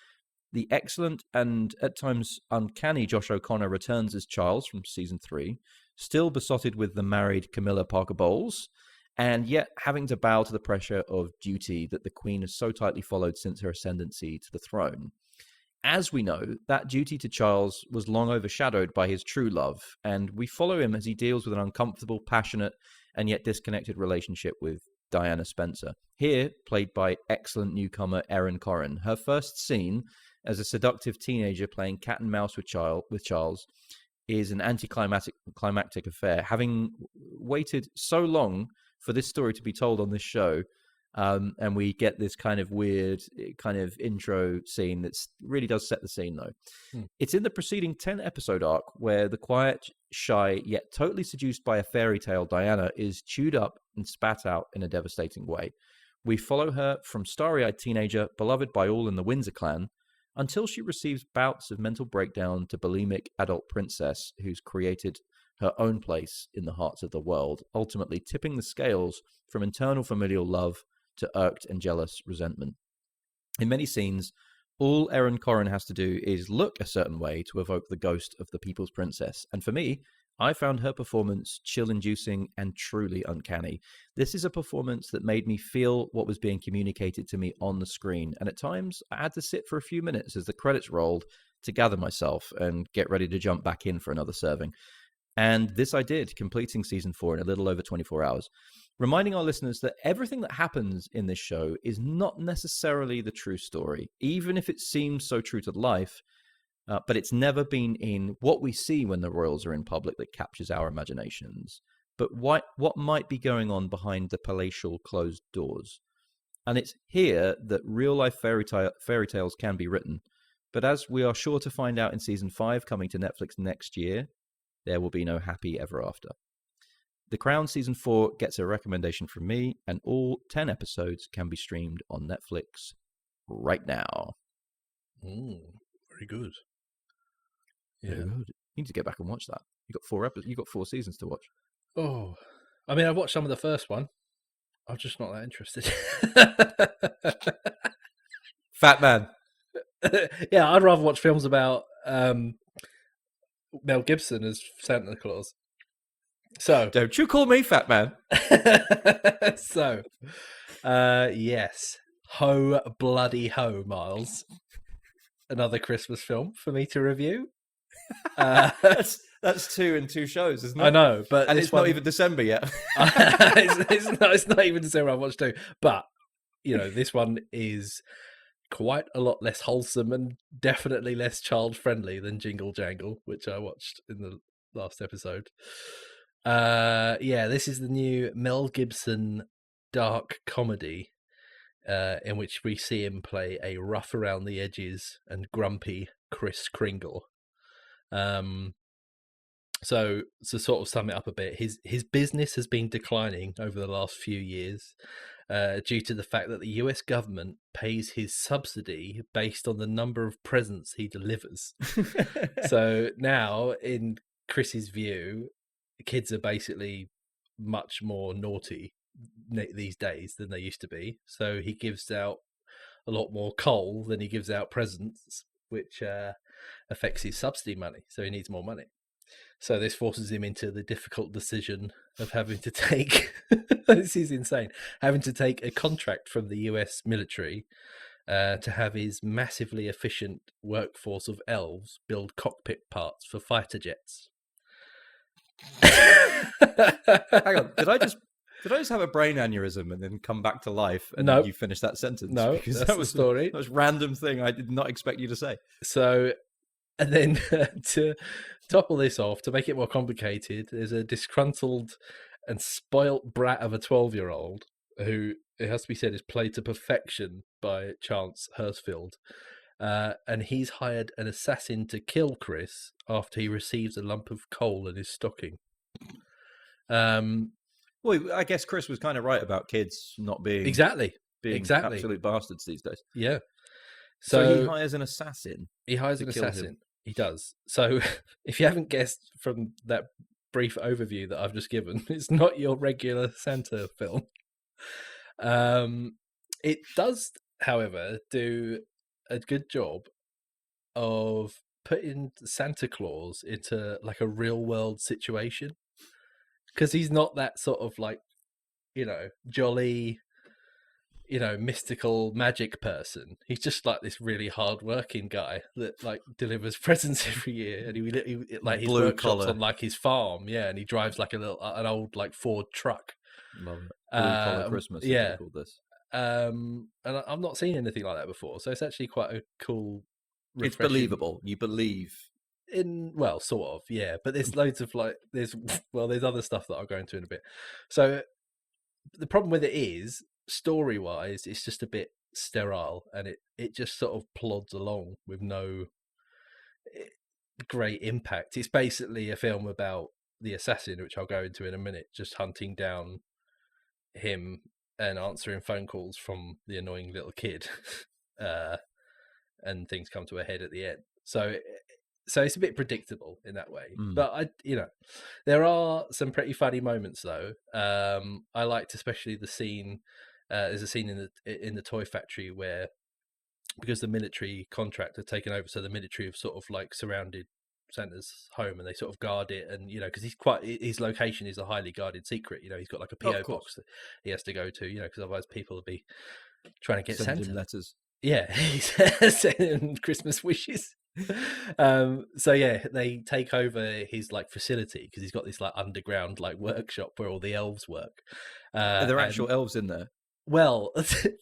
The excellent and at times uncanny Josh O'Connor returns as Charles from season 3, still besotted with the married Camilla Parker Bowles, and yet having to bow to the pressure of duty that the Queen has so tightly followed since her ascendancy to the throne. As we know, that duty to Charles was long overshadowed by his true love, and we follow him as he deals with an uncomfortable, passionate, and yet disconnected relationship with Diana Spencer, here played by excellent newcomer Erin Corrin. Her first scene as a seductive teenager playing cat and mouse with Charles is an anticlimactic affair. Having waited so long for this story to be told on this show, and we get this kind of weird kind of intro scene that really does set the scene, though. It's in the preceding 10-episode arc where the quiet, shy, yet totally seduced by a fairy tale Diana is chewed up and spat out in a devastating way. We follow her from starry-eyed teenager, beloved by all in the Windsor clan, until she receives bouts of mental breakdown to bulimic adult princess who's created her own place in the hearts of the world, ultimately tipping the scales from internal familial love to irked and jealous resentment. In many scenes, all Erin Corrin has to do is look a certain way to evoke the ghost of the People's Princess. And for me, I found her performance chill-inducing and truly uncanny. This is a performance that made me feel what was being communicated to me on the screen. And at times, I had to sit for a few minutes as the credits rolled to gather myself and get ready to jump back in for another serving. And this I did, completing season 4 in a little over 24 hours. Reminding our listeners that everything that happens in this show is not necessarily the true story, even if it seems so true to life, but it's never been in what we see when the royals are in public that captures our imaginations, but what might be going on behind the palatial closed doors. And it's here that real-life fairy tales can be written, but as we are sure to find out in season 5 coming to Netflix next year, there will be no happy ever after. The Crown Season 4 gets a recommendation from me, and all 10 episodes can be streamed on Netflix right now. Very good. Very good. You need to get back and watch that. You got 4 episodes. You got 4 seasons to watch. Oh, I mean, I've watched some of the first one. I'm just not that interested. Fatman. Yeah, I'd rather watch films about Mel Gibson as Santa Claus. So, Don't you call me fat man. so, yes, ho bloody ho, Miles. Another Christmas film for me to review. That's 2 in 2 shows, isn't it? I know, but and this it's one, not even December yet. it's not even December. I watched 2, but this one is quite a lot less wholesome and definitely less child friendly than Jingle Jangle, which I watched in the last episode. This is the new Mel Gibson dark comedy, in which we see him play a rough around the edges and grumpy Kris Kringle. So to sort of sum it up a bit, his business has been declining over the last few years, due to the fact that the US government pays his subsidy based on the number of presents he delivers. So now, in Chris's view, kids are basically much more naughty these days than they used to be. So he gives out a lot more coal than he gives out presents, which affects his subsidy money. So he needs more money. So this forces him into the difficult decision of having to take, this is insane, having to take a contract from the US military to have his massively efficient workforce of elves build cockpit parts for fighter jets. Hang on, did I just have a brain aneurysm and then come back to life and Nope. you finish that sentence? No, because that's that the was story. That was random thing I did not expect you to say. So, and then to topple this off, to make it more complicated, there's a disgruntled and spoilt brat of a 12-year-old who, it has to be said, is played to perfection by Chance Hurstfield. And he's hired an assassin to kill Chris after he receives a lump of coal in his stocking. Well, I guess Chris was kind of right about kids not being exactly absolute bastards these days. Yeah. So he hires an assassin. He hires an assassin. Him. He does. So if you haven't guessed from that brief overview that I've just given, it's not your regular Santa film. It does, however, do a good job of putting Santa Claus into like a real world situation, because he's not that sort of like, jolly, mystical magic person. He's just like this really hard-working guy that like delivers presents every year, and he like his workshop's on like his farm, and he drives like an old like Ford truck. Love it. Blue-collar Christmas, yeah. they call this. And I've not seen anything like that before, so it's actually quite a cool. It's believable. You believe sort of, yeah. But there's loads of like there's other stuff that I'll go into in a bit. So the problem with it is, story-wise, it's just a bit sterile, and it just sort of plods along with no great impact. It's basically a film about the assassin, which I'll go into in a minute, just hunting down him and answering phone calls from the annoying little kid, and things come to a head at the end. So it's a bit predictable in that way. But there are some pretty funny moments though. I liked especially the scene. There's a scene in the toy factory where, because the military contract had taken over, so the military have sort of like surrounded Santa's home, and they sort of guard it, and because his location is a highly guarded secret. He's got like a PO box that he has to go to, because otherwise people will be trying to get sending Santa letters. Yeah, he's sending Christmas wishes. They take over his like facility, because he's got this like underground like workshop where all the elves work. Are there actual elves in there? Well,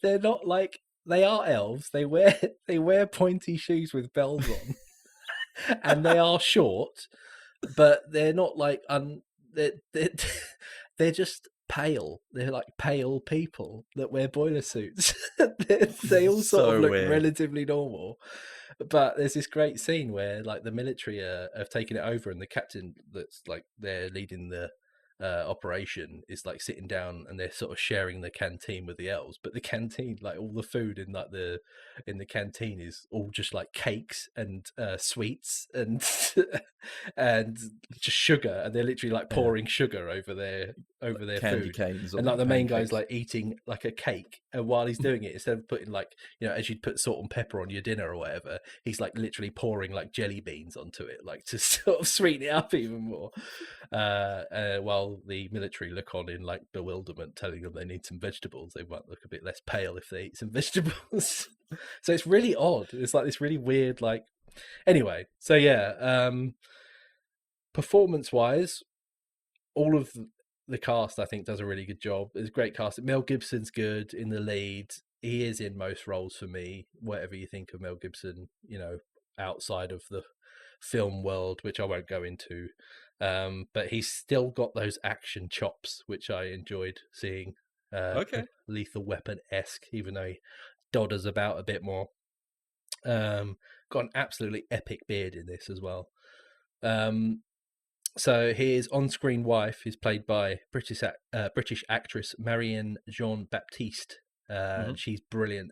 they're not like, they are elves. They wear pointy shoes with bells on. And they are short, but they're not like they're just pale. They're like pale people that wear boiler suits. They all sort of look weird, relatively normal. But there's this great scene where like the military have taken it over, and the captain that's like they're leading the operation is like sitting down and they're sort of sharing the canteen with the elves, but the canteen, like all the food in like the canteen is all just like cakes and sweets and and just sugar, and they're literally like Yeah. pouring sugar over their Candy food. canes And on like the main guy's pancakes. like eating like a cake, and while he's doing it, instead of putting like, you know, as you'd put salt and pepper on your dinner or whatever, he's like literally pouring like jelly beans onto it, like to sort of sweeten it up even more. While the military look on in like bewilderment, telling them they need some vegetables. They might look a bit less pale if they eat some vegetables. So it's really odd. It's like this really weird, like, anyway. So yeah, performance wise, all of the cast I think does a really good job. It's a great cast. Mel Gibson's good in the lead. He is in most roles for me. Whatever you think of Mel Gibson, you know, outside of the film world, which I won't go into, but he's still got those action chops, which I enjoyed seeing. Okay. Lethal Weapon-esque, even though he dodders about a bit more. Got an absolutely epic beard in this as well. So his on-screen wife is played by British actress Marianne Jean Baptiste. Hmm. She's brilliant.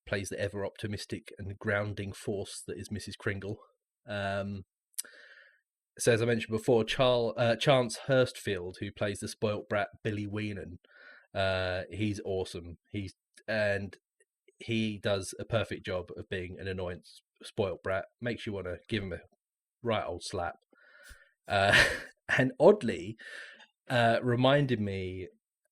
Plays the ever optimistic and grounding force that is Mrs. Kringle. So as I mentioned before, Chance Hurstfield, who plays the spoilt brat Billy Weenan, he's awesome. He does a perfect job of being an annoying spoilt brat. Makes you want to give him a right old slap. And oddly, reminded me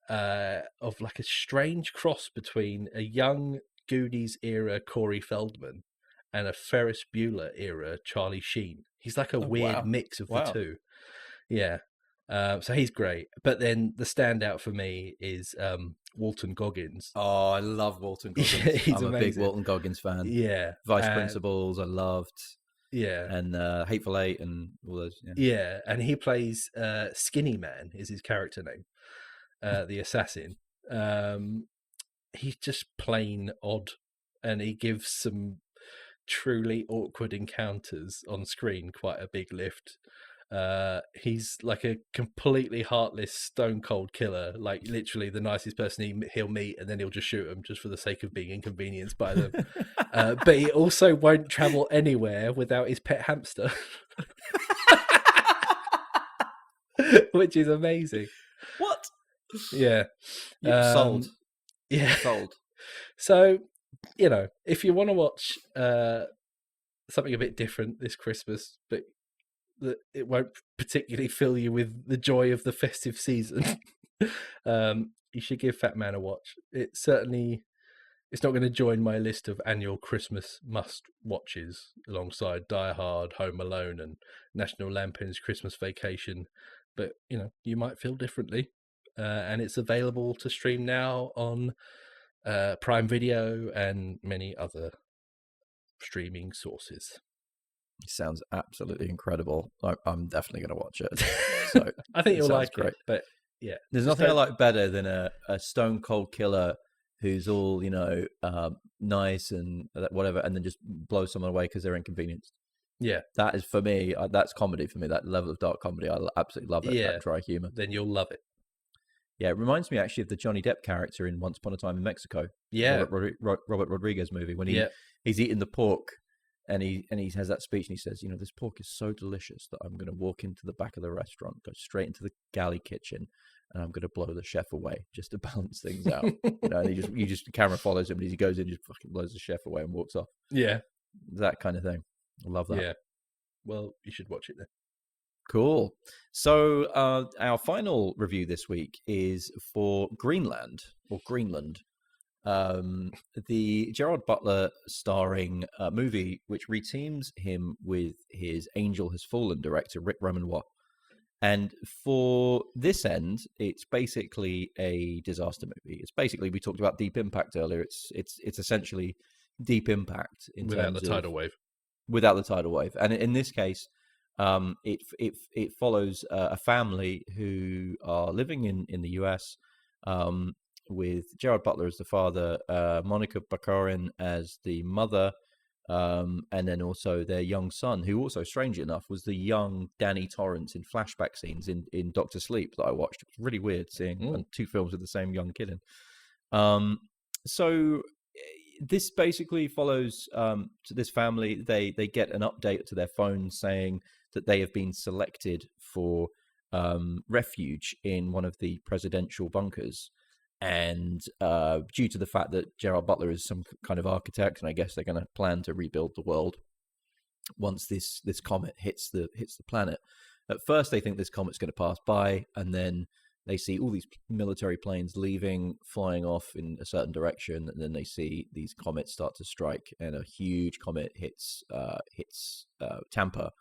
of like a strange cross between a young Goonies era Corey Feldman and a Ferris Bueller era Charlie Sheen. He's like a Oh, weird wow. mix of the Wow. two. Yeah. So he's great. But then the standout for me is Walton Goggins. Oh, I love Walton Yeah, Goggins. he's I'm a big amazing. Walton Goggins fan. Yeah. Vice Principals, I loved, Yeah. and Hateful Eight, and all those. Yeah. Yeah. And he plays Skinny Man, is his character name, the assassin. He's just plain odd, and he gives some truly awkward encounters on screen quite a big lift. He's like a completely heartless, stone cold killer, like literally the nicest person he'll meet, and then he'll just shoot them just for the sake of being inconvenienced by them. But he also won't travel anywhere without his pet hamster, which is amazing. What? Yeah. Sold. Yeah. Sold. So, you know, if you want to watch something a bit different this Christmas, but that it won't particularly fill you with the joy of the festive season, you should give Fatman a watch. It's not going to join my list of annual Christmas must watches alongside Die Hard, Home Alone, and National Lampoon's Christmas Vacation, but you know, you might feel differently. And it's available to stream now on Prime Video and many other streaming sources. Sounds absolutely incredible. I'm definitely going to watch it. So I think you'll like great. it, but yeah, There's nothing I like better than a stone cold killer who's all, you know, nice and whatever, and then just blow someone away because they're inconvenienced. Yeah, that is for me. That's comedy for me. That level of dark comedy, I absolutely love it. yeah, that dry humor. then you'll love it. Yeah, it reminds me actually of the Johnny Depp character in Once Upon a Time in Mexico. Yeah, Robert Rodriguez movie when he's eating the pork. And he has that speech, and he says, "You know, this pork is so delicious that I'm going to walk into the back of the restaurant, go straight into the galley kitchen, and I'm going to blow the chef away just to balance things out." You know, and the camera follows him, and he goes in, just fucking blows the chef away and walks off. Yeah, that kind of thing. I love that. Yeah, well, you should watch it then. Cool. So our final review this week is for Greenland. The Gerard Butler starring movie, which reteams him with his Angel Has Fallen director, Rick Romanois. And for this end, it's basically a disaster movie. It's basically, we talked about Deep Impact earlier. It's essentially Deep Impact without the tidal wave. Without the tidal wave, and in this case, it follows a family who are living in the US. With Gerard Butler as the father, Monica Baccarin as the mother, and then also their young son, who also, strangely enough, was the young Danny Torrance in flashback scenes in Doctor Sleep that I watched. It was really weird seeing two films with the same young kid in. So this basically follows to this family. They get an update to their phone saying that they have been selected for refuge in one of the presidential bunkers. And due to the fact that Gerard Butler is some kind of architect, and I guess they're going to plan to rebuild the world once this comet hits the planet. At first, they think this comet's going to pass by, and then they see all these military planes leaving, flying off in a certain direction, and then they see these comets start to strike, and a huge comet hits Tampa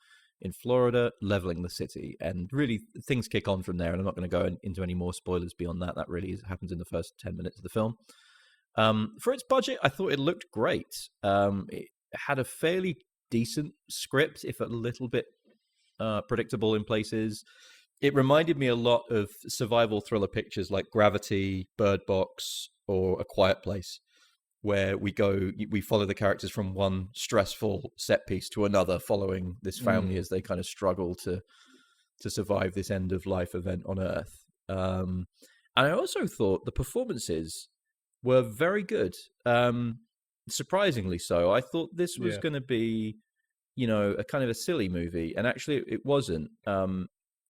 in Florida, leveling the city. And really, things kick on from there, and I'm not going to go into any more spoilers beyond that. That really happens in the first 10 minutes of the film. For its budget, I thought it looked great. It had a fairly decent script, if a little bit predictable in places. It reminded me a lot of survival thriller pictures like Gravity, Bird Box, or A Quiet Place, where we follow the characters from one stressful set piece to another, following this family as they kind of struggle to survive this end of life event on Earth. And I also thought the performances were very good, surprisingly so. I thought this was going to be, a kind of a silly movie, and actually it wasn't.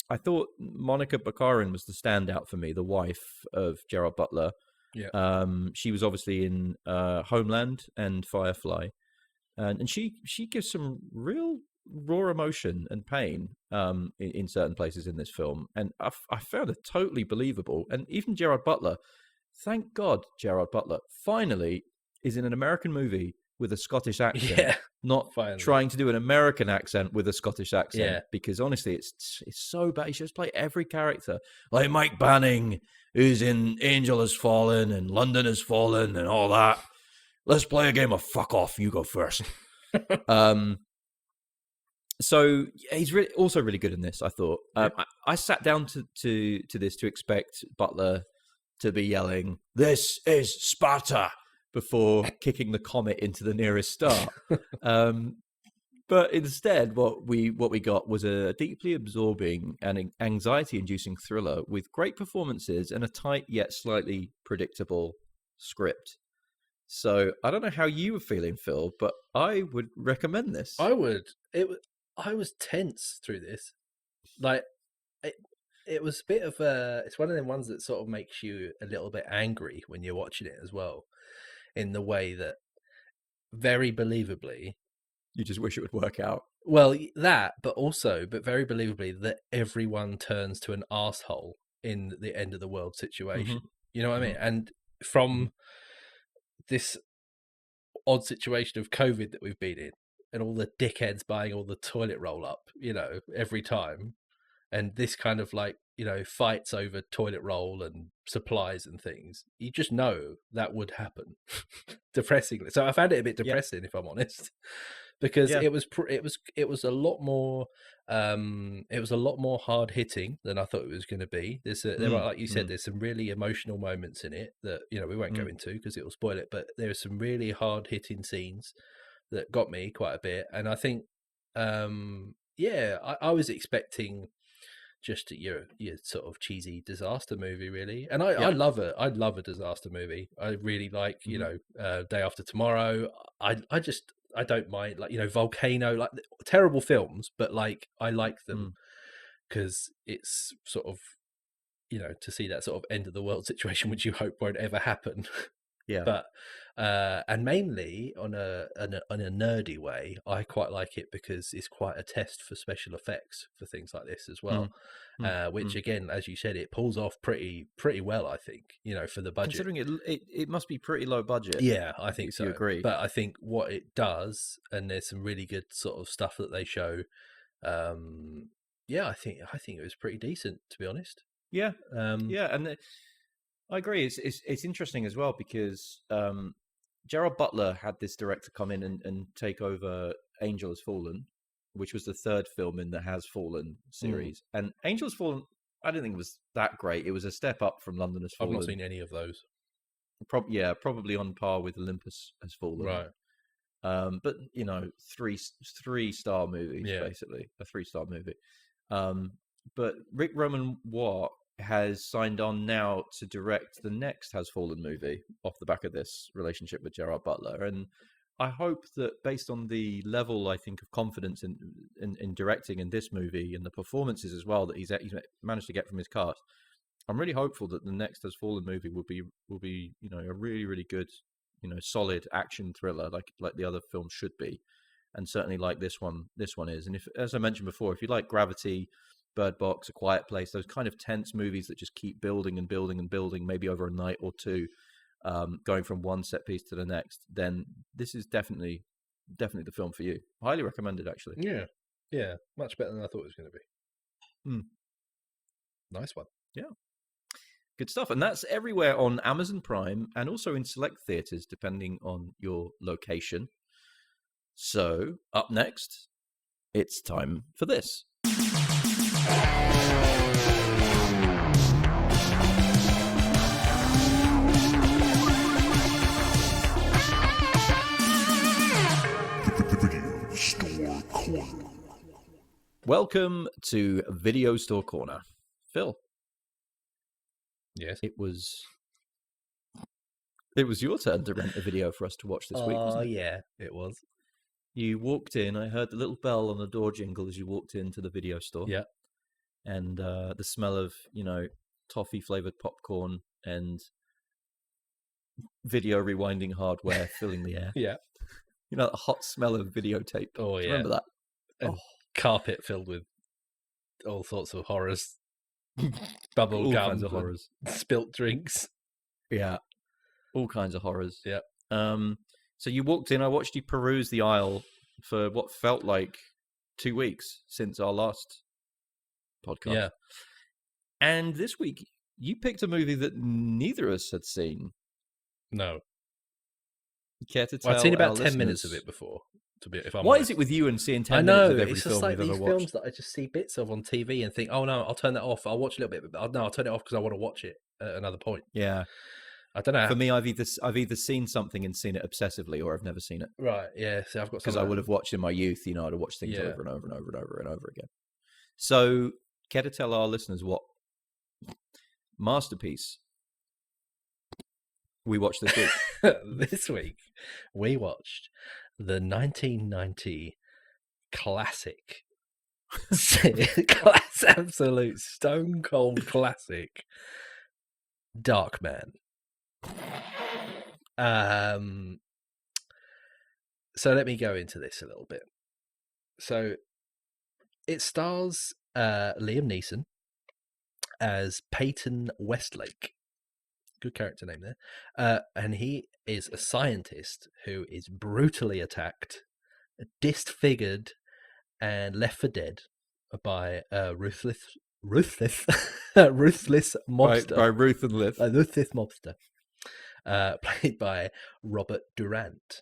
I thought Monica Baccarin was the standout for me, the wife of Gerard Butler. Yeah. She was obviously in Homeland and Firefly, and she gives some real raw emotion and pain in certain places in this film, and I found it totally believable. And even Gerard Butler, thank God, Gerard Butler finally is in an American movie with a Scottish accent, not trying to do an American accent with a Scottish accent, because honestly, it's so bad. He should just play every character, like Mike Banning, who's in Angel Has Fallen and London Has Fallen and all that. Let's play a game of fuck off. You go first. So he's also really good in this, I thought. I sat down to this to expect Butler to be yelling, "This is Sparta," before kicking the comet into the nearest star. But instead, what we got was a deeply absorbing and anxiety-inducing thriller with great performances and a tight yet slightly predictable script. So I don't know how you were feeling, Phil, but I would recommend this. I would. I was tense through this. Like, it was a bit of it's one of them ones that sort of makes you a little bit angry when you're watching it as well, in the way that very believably, you just wish it would work out. Well, that, but very believably, that everyone turns to an asshole in the end of the world situation. Mm-hmm. You know what I mean? And from this odd situation of COVID that we've been in, and all the dickheads buying all the toilet roll up, every time, and this kind of fights over toilet roll and supplies and things, you just know that would happen. Depressingly. So I found it a bit depressing, if I'm honest, because it was a lot more hard hitting than I thought it was going to be. There are, like you said, there's some really emotional moments in it that we won't go into because it will spoil it, but there are some really hard hitting scenes that got me quite a bit. And I think I was expecting just your sort of cheesy disaster movie, really. And I love it. I love a disaster movie. I really like, Day After Tomorrow. I don't mind, Volcano, like terrible films, but I like them because it's sort of, to see that sort of end of the world situation, which you hope won't ever happen. Yeah. But and mainly on a nerdy way, I quite like it because it's quite a test for special effects for things like this as well. Which again, as you said, it pulls off pretty well, I think, for the budget. Considering it must be pretty low budget. Yeah, I think so. You agree? But I think what it does, and there's some really good sort of stuff that they show. I think it was pretty decent, to be honest. Yeah. And I agree. It's interesting as well because Gerard Butler had this director come in and take over Angel Has Fallen, which was the third film in the Has Fallen series. And Angel Has Fallen, I didn't think it was that great. It was a step up from London Has Fallen. I've not seen any of those. Probably on par with Olympus Has Fallen. Right. But three-star movies, basically a 3-star movie. But Rick Roman Watt has signed on now to direct the next Has Fallen movie off the back of this relationship with Gerard Butler, and I hope that based on the level, I think, of confidence in directing in this movie and the performances as well that he's managed to get from his cast, I'm really hopeful that the next Has Fallen movie will be a really, really good, solid action thriller like the other films should be, and certainly like this one is. And if, as I mentioned before, if you like Gravity, Bird Box, A Quiet Place, those kind of tense movies that just keep building and building and building, maybe over a night or two, going from one set piece to the next, then this is definitely the film for you. Highly recommended, actually. Yeah, much better than I thought it was going to be. Nice one. Yeah, good stuff. And that's everywhere on Amazon Prime and also in select theaters, depending on your location. So up next, it's time for this. Welcome to Video Store Corner. Phil. Yes. It was your turn to rent a video for us to watch this week, wasn't it? Yeah, it was. You walked in, I heard the little bell on the door jingle as you walked into the video store. Yeah. And the smell of, toffee-flavored popcorn and video rewinding hardware filling the air. Yeah. The hot smell of videotape. Oh, yeah. Remember that? And carpet filled with all sorts of horrors. Bubble all gum, kinds of horrors. Spilt drinks. Yeah. All kinds of horrors. Yeah. So you walked in, I watched you peruse the aisle for what felt like 2 weeks since our last podcast. Yeah. And this week, you picked a movie that neither of us had seen. No. Care to tell? I'd seen about 10 listeners? minutes of it before. Why is it with you and seeing 10 minutes of every film you've ever watched? It's just like these films that I just see bits of on TV and think, oh no, I'll turn that off. I'll watch a little bit, but no, I'll turn it off because I want to watch it at another point. Yeah. I don't know. For me, I've either seen something and seen it obsessively, or I've never seen it. Right, yeah. So I've got because I would have watched in my youth. I'd have watched things over and over and over and over and over again. So, care to tell our listeners what masterpiece we watched this week? This week, we watched the 1990 classic, absolute stone cold classic, Darkman. So let me go into this a little bit. So it stars Liam Neeson as Peyton Westlake. Good character name there. And he is a scientist who is brutally attacked, disfigured, and left for dead by a ruthless mobster. By Ruth and Liv. A ruthless mobster. Played by Robert Durant.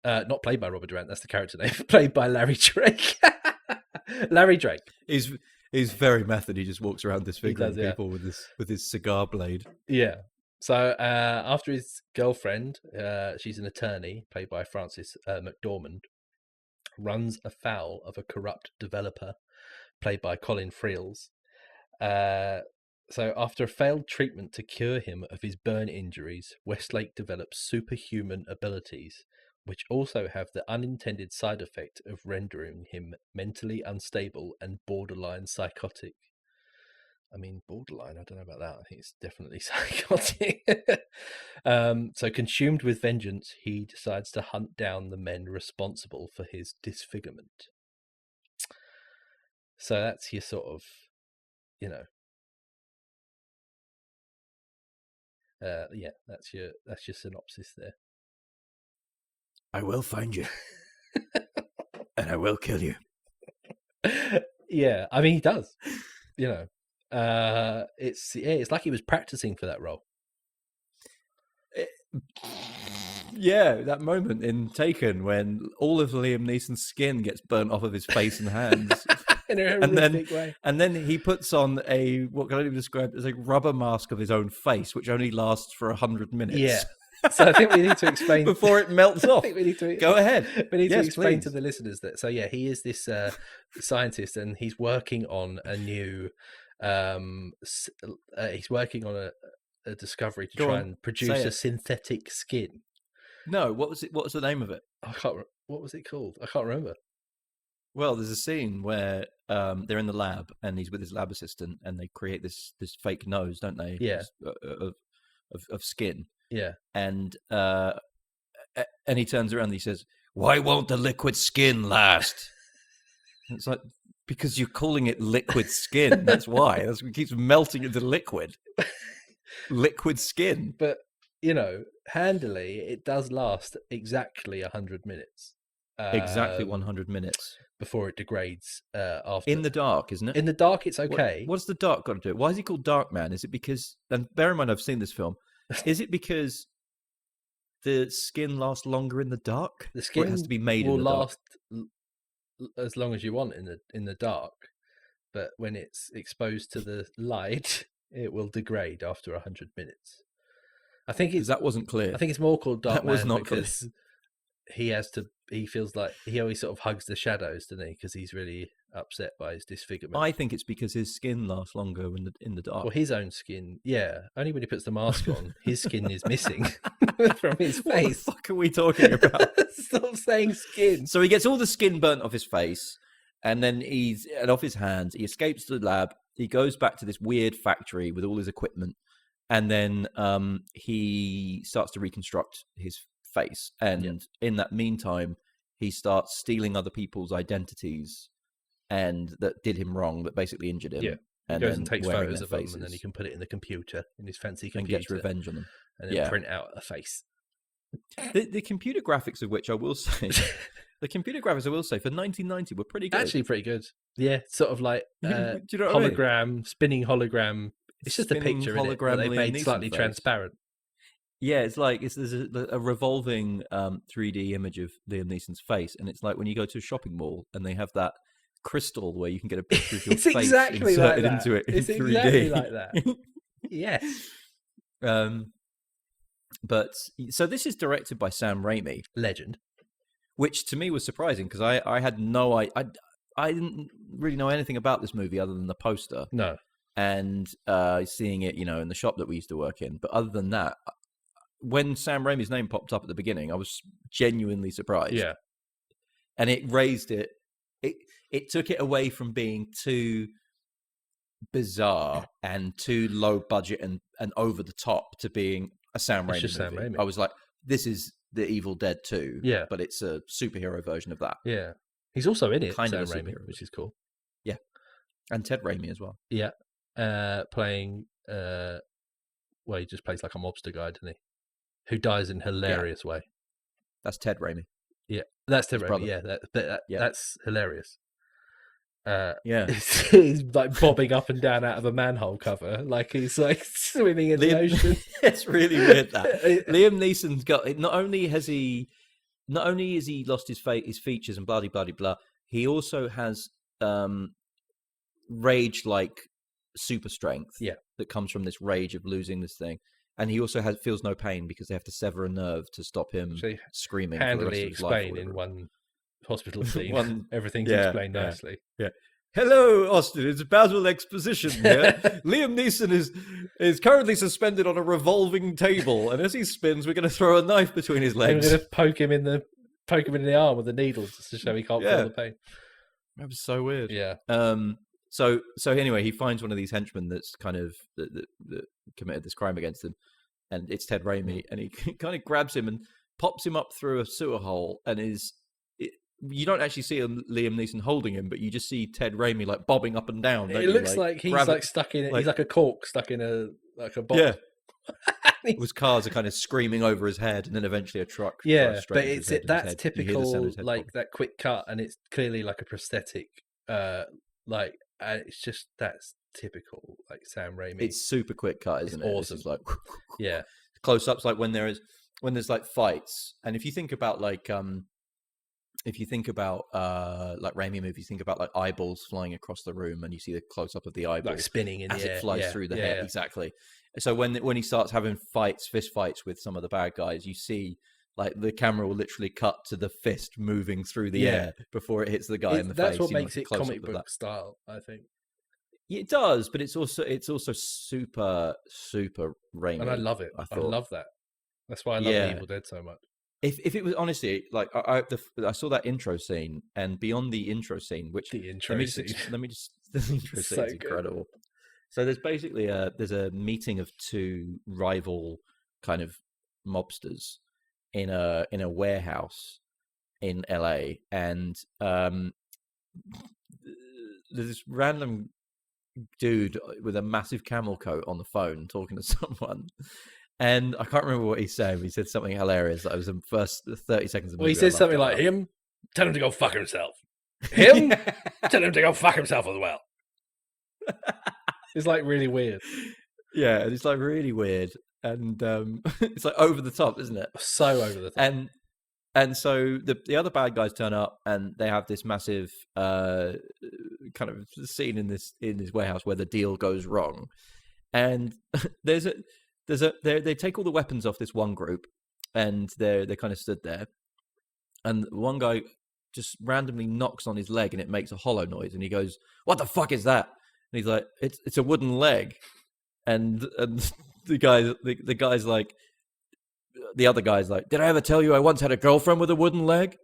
Not played by Robert Durant, that's the character name. Played by Larry Drake. Larry Drake. He's very method. He just walks around disfiguring people with his cigar blade. Yeah. So after his girlfriend, she's an attorney, played by Frances McDormand, runs afoul of a corrupt developer, played by Colin Friels. So after a failed treatment to cure him of his burn injuries, Westlake develops superhuman abilities, which also have the unintended side effect of rendering him mentally unstable and borderline psychotic. I mean, borderline, I don't know about that. I think it's definitely psychotic. So consumed with vengeance, he decides to hunt down the men responsible for his disfigurement. So that's your sort of, that's your synopsis there. I will find you. And I will kill you. Yeah, I mean, he does. It's like he was practicing for that role. That moment in Taken when all of Liam Neeson's skin gets burnt off of his face and hands. In a horrific way. And then he puts on what can I describe as a rubber mask of his own face, which only lasts for 100 minutes. Yeah. So I think we need to explain before it melts I off. think we need to Go ahead. We need to Yes, explain to please. the listeners that. So yeah, he is this scientist, and he's working on a new. He's working on a discovery to Go try on, and say produce a it. synthetic skin. No, what was it? What was the name of it? I can't. What was it called? I can't remember. Well, there's a scene where they're in the lab and he's with his lab assistant, and they create this fake nose, don't they? Yeah. Of skin, Yeah. and he turns around and he says, "Why won't the liquid skin last?" And it's like, because you're calling it liquid skin. That's why. That's what keeps melting into liquid. Liquid skin. But handily, it does last exactly 100 minutes. Exactly 100 minutes before it degrades. After in the dark, isn't it? In the dark, it's okay. What's the dark got to do? Why is he called Darkman? Is it because? And bear in mind, I've seen this film. Is it because the skin lasts longer in the dark? The skin or it has to be made will in the dark? last as long as you want in the dark, but when it's exposed to the light, it will degrade after 100 minutes. I think that wasn't clear. I think it's more called Darkman that was not because clear. he feels like he always sort of hugs the shadows, doesn't he? Because he's really upset by his disfigurement. I think it's because his skin lasts longer in the dark. Well, his own skin, yeah. Only when he puts the mask on, his skin is missing from his face. What the fuck are we talking about? Stop saying skin. So he gets all the skin burnt off his face, and then and off his hands. He escapes to the lab. He goes back to this weird factory with all his equipment, and then he starts to reconstruct his face. And in that meantime, he starts stealing other people's identities, and that did him wrong, that basically injured him. Yeah. And he goes then and takes wearing photos their of them, faces, and then he can put it in the computer, in his fancy and computer, gets revenge on them. and then print out a face. The computer graphics of which I will say, for 1990 were pretty good. Actually, pretty good. Yeah, sort of like Do you know what I mean? hologram, spinning hologram. It's just a Spinning picture in it that they hologram made Liam slightly Neeson face. transparent. Yeah, it's like there's a revolving 3D image of Liam Neeson's face, and it's like when you go to a shopping mall and they have that crystal where you can get a picture of your It's face exactly inserted like into it in It's 3D. exactly like that. Yes. But so this is directed by Sam Raimi, Legend. which to me was surprising because I had I didn't really know anything about this movie other than the poster. No. And seeing it, in the shop that we used to work in. But other than that, when Sam Raimi's name popped up at the beginning, I was genuinely surprised. Yeah. And it raised it. It took it away from being too bizarre and too low budget and over the top to being a Sam Raimi movie. Sam Raimi. I was like, this is The Evil Dead 2. Yeah. But it's a superhero version of that. Yeah. He's also in it, Kind Sam of a Raimi, superhero. which is cool. Yeah. And Ted Raimi as well. Yeah. Playing, he just plays like a mobster guy, doesn't he? Who dies in a hilarious way. That's Ted Raimi. Yeah. That's Ted Raimi. brother. Yeah. That's hilarious. Yeah. He's like bobbing up and down out of a manhole cover, like he's like swimming in the ocean. It's really weird that Liam Neeson's got. Not only has he lost his features and blah blah blah blah. He also has rage like super strength. Yeah, that comes from this rage of losing this thing, and he also feels no pain because they have to sever a nerve to stop him screaming. Handily explain in one hospital scene. Everything's explained nicely. Yeah. Hello, Austin. It's Basil Exposition here. Liam Neeson is currently suspended on a revolving table, and as he spins, we're going to throw a knife between his legs. We're going to poke him in the arm with the needles to show he can't feel the pain. That was so weird. Yeah. So anyway, he finds one of these henchmen that's kind of that committed this crime against him, and it's Ted Raimi, and he kind of grabs him and pops him up through a sewer hole, and you don't actually see Liam Neeson holding him, but you just see Ted Raimi like bobbing up and down. It looks like he's like stuck in it. He's like a cork stuck in a box. Yeah. His cars are kind of screaming over his head, and then eventually a truck. Yeah, but that's typical, like that quick cut, and it's clearly like a prosthetic. It's just that's typical, like Sam Raimi. It's super quick cut, isn't it? Awesome. It's like if you think about like Raimi movies, think about like eyeballs flying across the room, and you see the close up of the eyeball like spinning in as the it air. flies Yeah, through the yeah, hair. yeah. Exactly. So when he starts having fist fights with some of the bad guys, you see like the camera will literally cut to the fist moving through the Yeah. air before it hits the guy in the That's face. what You know, makes like a it close-up comic of that. book style, I think. It does, but it's also super Raimi. And I love it. I I thought, love that. That's why I love yeah. Evil Dead so much. If it was honestly like I saw that intro scene, and beyond the intro scene, which The intro scene. let me just the intro So scene is good. incredible. So there's basically there's a meeting of two rival kind of mobsters in a warehouse in LA, and there's this random dude with a massive camel coat on the phone talking to someone. And I can't remember what he said. He said something hilarious. That was the first 30 seconds of the movie. Well, he says something like, him, tell him to go fuck himself. Him, tell him to go fuck himself as well. It's like really weird. Yeah, and it's like really weird. And it's like over the top, isn't it? So over the top. And so the other bad guys turn up, and they have this massive kind of scene in this warehouse where the deal goes wrong. And they take all the weapons off this one group, and they kind of stood there, and one guy just randomly knocks on his leg, and it makes a hollow noise, and he goes, "What the fuck is that?" And he's like, "It's a wooden leg," and the guy's like, the other guy's like, "Did I ever tell you I once had a girlfriend with a wooden leg?"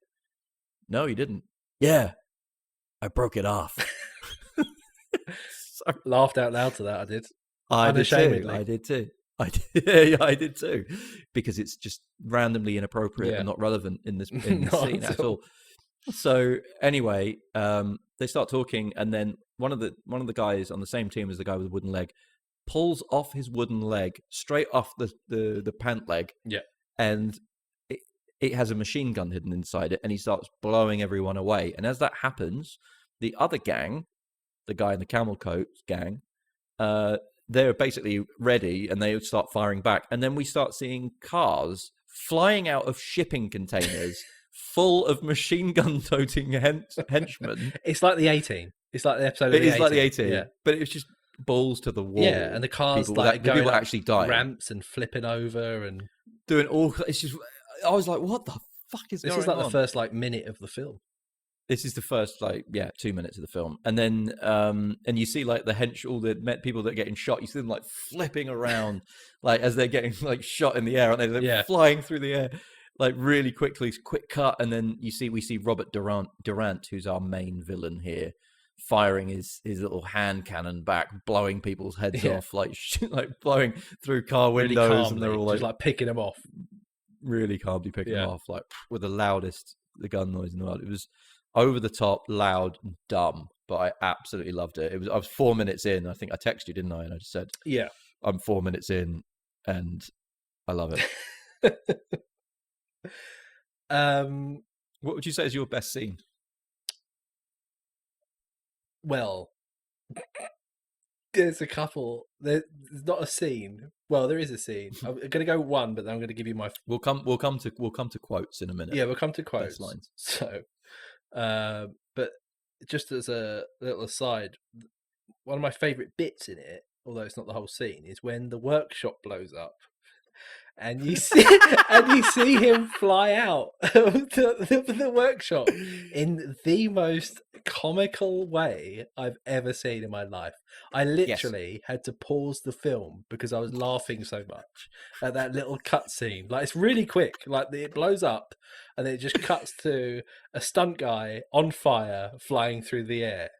"No, you didn't." "Yeah, I broke it off." So, laughed out loud to that. I did. I did too. I did too, because it's just randomly inappropriate and not relevant in this scene at all. So anyway, they start talking, and then one of the guys on the same team as the guy with the wooden leg pulls off his wooden leg straight off the pant leg. Yeah, and it has a machine gun hidden inside it, and he starts blowing everyone away. And as that happens, the other gang, the guy in the camel coat gang, they're basically ready, and they start firing back. And then we start seeing cars flying out of shipping containers full of machine gun toting henchmen. It's like the 18. It's like the episode of the 18. It is like the 18, yeah. But it's just balls to the wall. Yeah, and the cars people people actually dying, ramps and flipping over and doing all. It's just, I was like, what the fuck is going on? This is like the first minute of the film. This is the first 2 minutes of the film, and then and you see like all the people that are getting shot. You see them like flipping around, like as they're getting like shot in the air, aren't they? They're flying through the air, like really quickly. Quick cut, and then we see Robert Durant, who's our main villain here, firing his little hand cannon back, blowing people's heads off, like blowing through car windows, really calmly, and they're all like picking them off, really calmly picking them off, like with the gun noise in the world. It was over the top, loud, and dumb, but I absolutely loved it. I was 4 minutes in. I think I texted you, didn't I? And I just said, "Yeah, I'm 4 minutes in, and I love it." What would you say is your best scene? Well, there's a couple. There's not a scene. Well, there is a scene. I'm going to go one, but then I'm going to give you my. We'll come to quotes in a minute. Yeah, we'll come to quotes. Best lines. So, but just as a little aside, one of my favourite bits in it, although it's not the whole scene, is when the workshop blows up. And you see him fly out of the workshop in the most comical way I've ever seen in my life. I literally had to pause the film because I was laughing so much at that little cut scene. Like, it's really quick. Like, it blows up and then it just cuts to a stunt guy on fire flying through the air.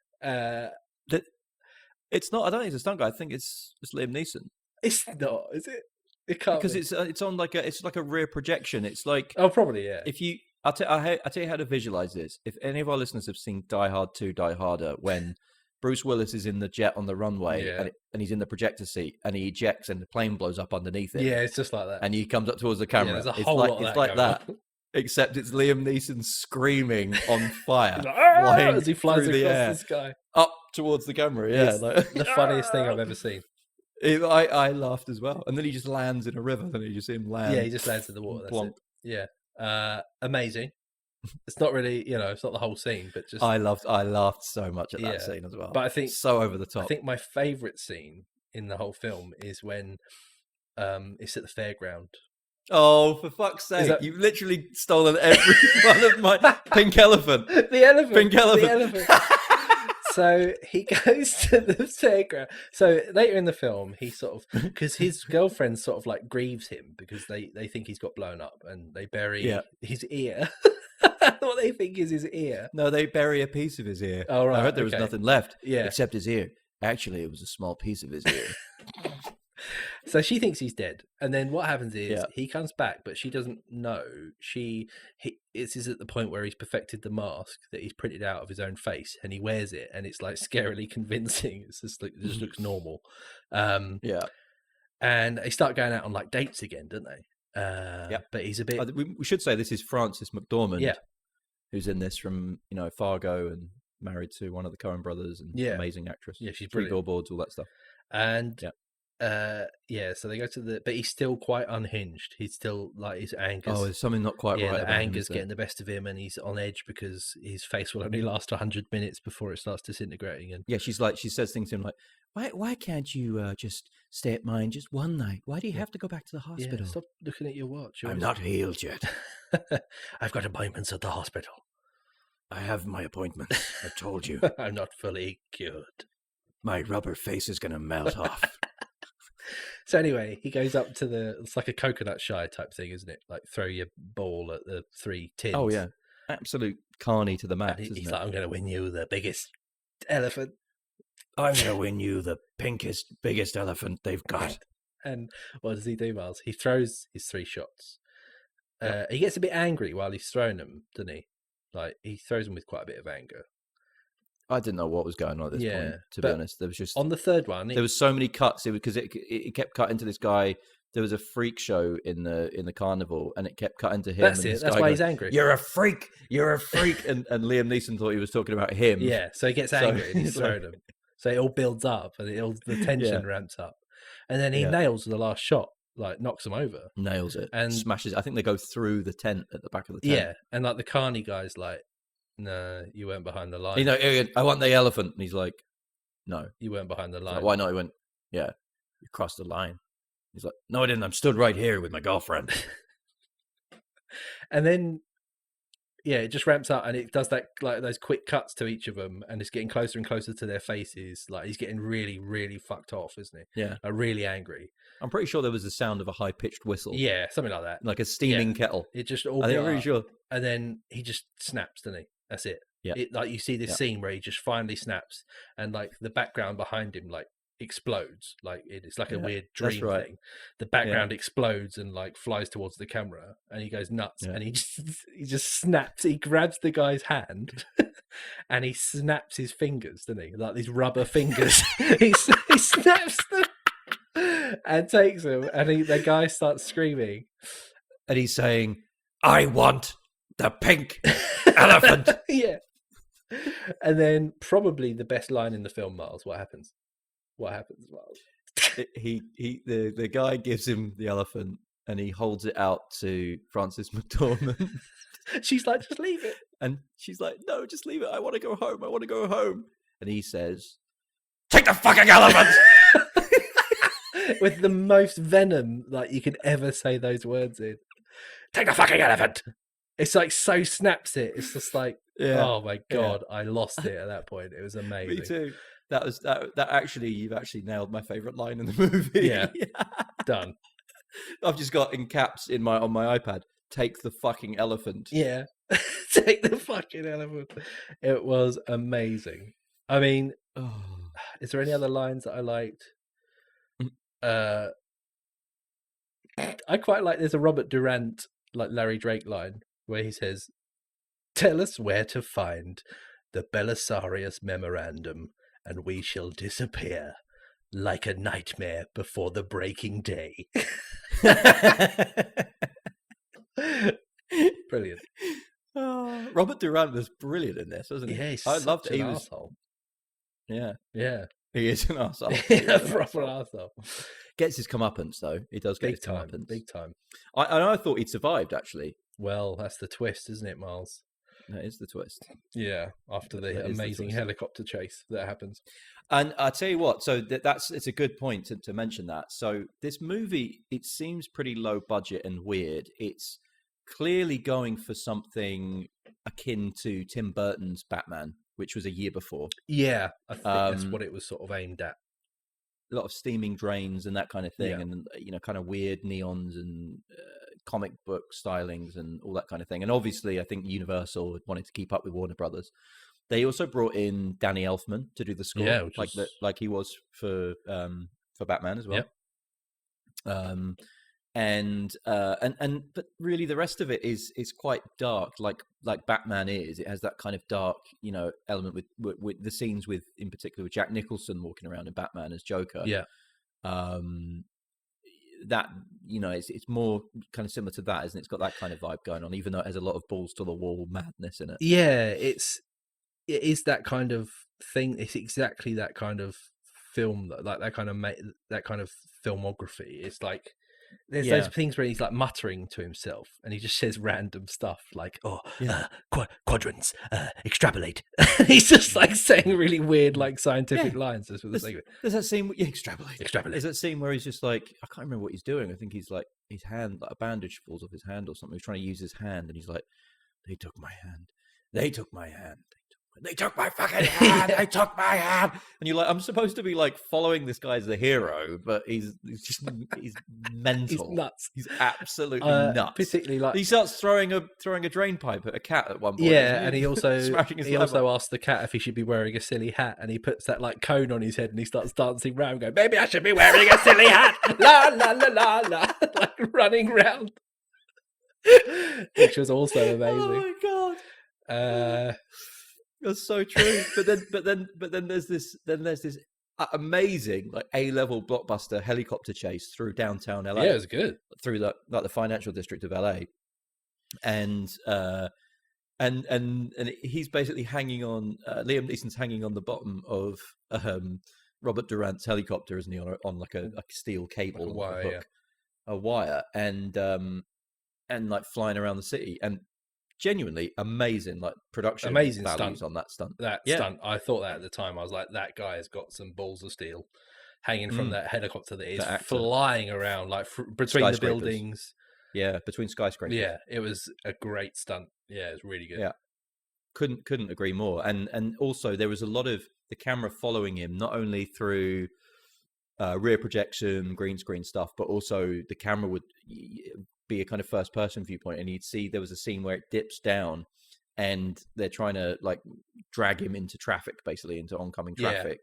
It's not. I don't think it's a stunt guy. I think it's Liam Neeson. It's not, is it? It can't because be. it's on like a rear projection. It's like, oh, probably, yeah. If you, I'll tell you how to visualize this. If any of our listeners have seen Die Hard 2, Die Harder, when Bruce Willis is in the jet on the runway and he's in the projector seat and he ejects and the plane blows up underneath it. Yeah, it's just like that. And he comes up towards the camera. There's a whole lot of that. Except it's Liam Neeson screaming on fire, flying as he flies through across the sky up towards the camera. Yeah, the funniest thing I've ever seen. I laughed as well, and then he just lands in a river. And you just see him land. Yeah, he just lands in the water. That's it. Yeah, amazing. It's not really, it's not the whole scene, but just I laughed so much at that yeah. scene as well. But I think so over the top. I think my favourite scene in the whole film is when it's at the fairground. Oh, for fuck's sake! You've literally stolen every one of my pink elephant. The elephant. Pink elephant. The elephant. So he goes to the fairground. So later in the film, he sort of, because his girlfriend sort of like grieves him because they think he's got blown up, and they bury his ear. What they think is his ear. No, they bury a piece of his ear. Oh, right. I heard there was nothing left. Yeah. Except his ear. Actually, it was a small piece of his ear. So she thinks he's dead, and then what happens is he comes back, but she doesn't know. This is at the point where he's perfected the mask that he's printed out of his own face, and he wears it, and it's like scarily convincing. It's just like, it just looks normal. And they start going out on like dates again, don't they? But he's a bit. We should say this is Frances McDormand, who's in this from Fargo and married to one of the Coen brothers, and amazing actress. Yeah, she's Three brilliant. Billboards, all that stuff. And so they go to but he's still quite unhinged. He's still like, his anger. Oh, there's something not quite right the about anger's him, getting the best of him, and he's on edge because his face will only last 100 minutes before it starts disintegrating. And she says things to him like, why can't you just stay at mine just one night? Why do you have to go back to the hospital? Stop looking at your watch. I'm not healed yet. I've got appointments at the hospital. I have my appointments. I told you. I'm not fully cured. My rubber face is going to melt off. So anyway, he goes up to it's like a coconut shy type thing, isn't it? Like throw your ball at the 3 tins. Oh, yeah. Absolute carny to the max, he's like, I'm going to win you the biggest elephant. I'm going to win you the biggest elephant they've got. And what does he do, Miles? He throws his 3 shots. He gets a bit angry while he's throwing them, doesn't he? Like, he throws them with quite a bit of anger. I didn't know what was going on at this point, to be honest. There was just on the third one. There was so many cuts because it kept cutting to this guy. There was a freak show in the carnival, and it kept cutting to him. That's it. That's why he's angry. You're a freak. You're a freak. and Liam Neeson thought he was talking about him. Yeah. So he gets angry and he's throwing them. So it all builds up, and the tension ramps up, and then he nails the last shot. Like, knocks him over. Nails it. And smashes it. I think they go through the tent at the back of the tent. Yeah. And like the carny guy's like, no, you weren't behind the line. I want the elephant. And he's like, no. You weren't behind the line. Like, why not? He went, yeah, you crossed the line. He's like, no, I didn't. I'm stood right here with my girlfriend. And then, it just ramps up, and it does that, like, those quick cuts to each of them, and it's getting closer and closer to their faces. Like, he's getting really, really fucked off, isn't he? Yeah. Really angry. I'm pretty sure there was the sound of a high-pitched whistle. Yeah, something like that. Like a steaming kettle. It just all. I'm pretty sure. And then he just snaps, doesn't he? That's it. Yeah. Like, you see this scene where he just finally snaps, and like the background behind him like explodes. Like, it's like a weird dream thing. The background explodes and like flies towards the camera, and he goes nuts. And he just snaps. He grabs the guy's hand and he snaps his fingers, doesn't he? Like these rubber fingers. he snaps them and takes them, and the guy starts screaming, and he's saying, I want the pink elephant. Yeah. And then probably the best line in the film, Miles. What happens, Miles? The guy gives him the elephant, and he holds it out to Frances McDormand. She's like, just leave it. And she's like, no, just leave it. I want to go home. And he says, take the fucking elephant. With the most venom like you could ever say those words in. Take the fucking elephant. It's like so snaps it. It's just like, oh my God, I lost it at that point. It was amazing. Me too. That actually, you've actually nailed my favorite line in the movie. Yeah. Done. I've just got in caps on my iPad, take the fucking elephant. Yeah. Take the fucking elephant. It was amazing. I mean, is there any other lines that I liked? I quite like, there's a Robert Durant, like Larry Drake line where he says, tell us where to find the Belisarius memorandum, and we shall disappear like a nightmare before the breaking day. Brilliant. Robert Durant was brilliant in this, wasn't he? Yeah, he's I loved an it. asshole. Yeah. He is an arsehole. A proper arsehole. Gets his comeuppance, though. He does get big his time, comeuppance. big time. I thought he'd survived, actually. Well, that's the twist, isn't it, Miles? That is the twist. Yeah, after the That is the amazing twist. helicopter chase that happens. And I tell you what, so it's a good point to mention that. So this movie, it seems pretty low budget and weird. It's clearly going for something akin to Tim Burton's Batman, which was a year before. Yeah, I think that's Um, what it was sort of aimed at. a lot of steaming drains and that kind of thing, Yeah. and kind of weird neons and comic book stylings and all that kind of thing. And obviously, I think Universal wanted to keep up with Warner Brothers. They also brought in Danny Elfman to do the score, Yeah, which like he was for Batman as well. Yep. But really the rest of it is quite dark, like Batman is. It has that kind of dark, element with the scenes with, in particular, with Jack Nicholson walking around in Batman as Joker. Yeah. That it's more kind of similar to that, isn't it? It's got that kind of vibe going on, even though it has a lot of balls to the wall madness in it. Yeah, it is that kind of thing. It's exactly that kind of film, that kind of filmography. It's like there's those things where he's like muttering to himself and he just says random stuff like, quadrants, extrapolate. He's just like saying really weird, like scientific lines. Just for the sake of it. There's that scene, extrapolate. Extrapolate. There's that scene where he's just like, I can't remember what he's doing. I think he's like, his hand, like a bandage falls off his hand or something. He's trying to use his hand and he's like, they took my hand. They took my hand. They took my fucking hand. They took my hand. And you're like, I'm supposed to be like following this guy as the hero, but he's mental. He's nuts. He's absolutely nuts. Particularly like he starts throwing a drain pipe at a cat at one point. Yeah, and he also asks the cat if he should be wearing a silly hat, and he puts that like cone on his head and he starts dancing around, going, "Maybe I should be wearing a silly hat." La la la la la, like running round, which was also amazing. Oh my god. That's so true. But then there's this amazing like A-level blockbuster helicopter chase through downtown LA. Yeah, it was good. Through the financial district of LA. And he's basically hanging on Liam Neeson's hanging on the bottom of Robert Durant's helicopter, isn't he, on like a steel cable, like a wire, and like flying around the city, and genuinely amazing, like production, amazing values stunt on that stunt. Stunt, I thought that at the time. I was like, that guy has got some balls of steel, hanging from that helicopter that is flying around like between the buildings. Yeah, between skyscrapers. Yeah, it was a great stunt. Yeah, it was really good. Yeah, couldn't agree more. And also there was a lot of the camera following him, not only through rear projection, green screen stuff, but also the camera would be a kind of first person viewpoint, and you'd see there was a scene where it dips down and they're trying to like drag him into traffic, basically into oncoming traffic,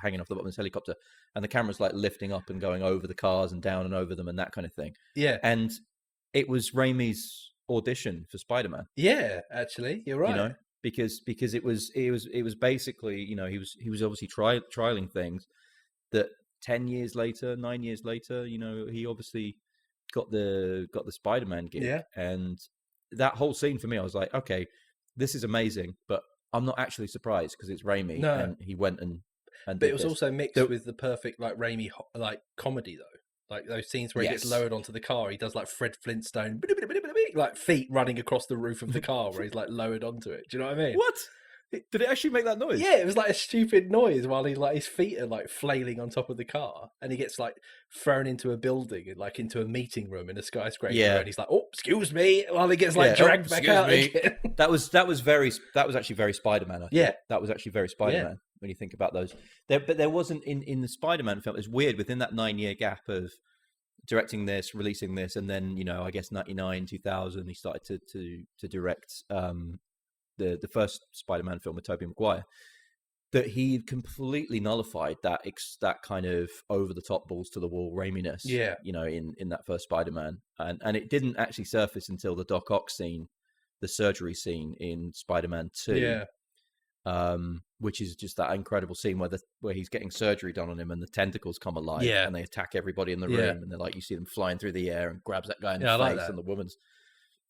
hanging off the bottom of this helicopter, and the camera's like lifting up and going over the cars and down and over them and that kind of thing. Yeah. And it was Raimi's audition for Spider-Man. Yeah, actually, you're right. Because it was basically, he was obviously trialing things that 9 years later, he obviously got the Spider-Man gig. Yeah. And that whole scene for me, I was like, okay, this is amazing, but I'm not actually surprised because it's Raimi. No. And he went and but it was also mixed with the perfect like Raimi like comedy though. Like those scenes where he gets lowered onto the car, he does like Fred Flintstone, like feet running across the roof of the car where he's like lowered onto it. Do you know what I mean? What? Did it actually make that noise? Yeah, it was like a stupid noise while his feet are like flailing on top of the car, and he gets like thrown into a building, like into a meeting room in a skyscraper, and he's like, "Oh, excuse me," while he gets like dragged back out again. That was actually very Spider-Man. That was actually very Spider-Man when you think about those. But there wasn't in the Spider-Man film. It's weird within that 9-year gap of directing this, releasing this, and then I guess 99, 2000, he started to direct the first Spider-Man film with Tobey Maguire, that he completely nullified that kind of over-the-top balls to the wall Raiminess, in that first Spider-Man, and it didn't actually surface until the Doc Ock scene, the surgery scene in Spider-Man 2, which is just that incredible scene where he's getting surgery done on him and the tentacles come alive, and they attack everybody in the room, and they're like, you see them flying through the air and grabs that guy in the face, and the woman's.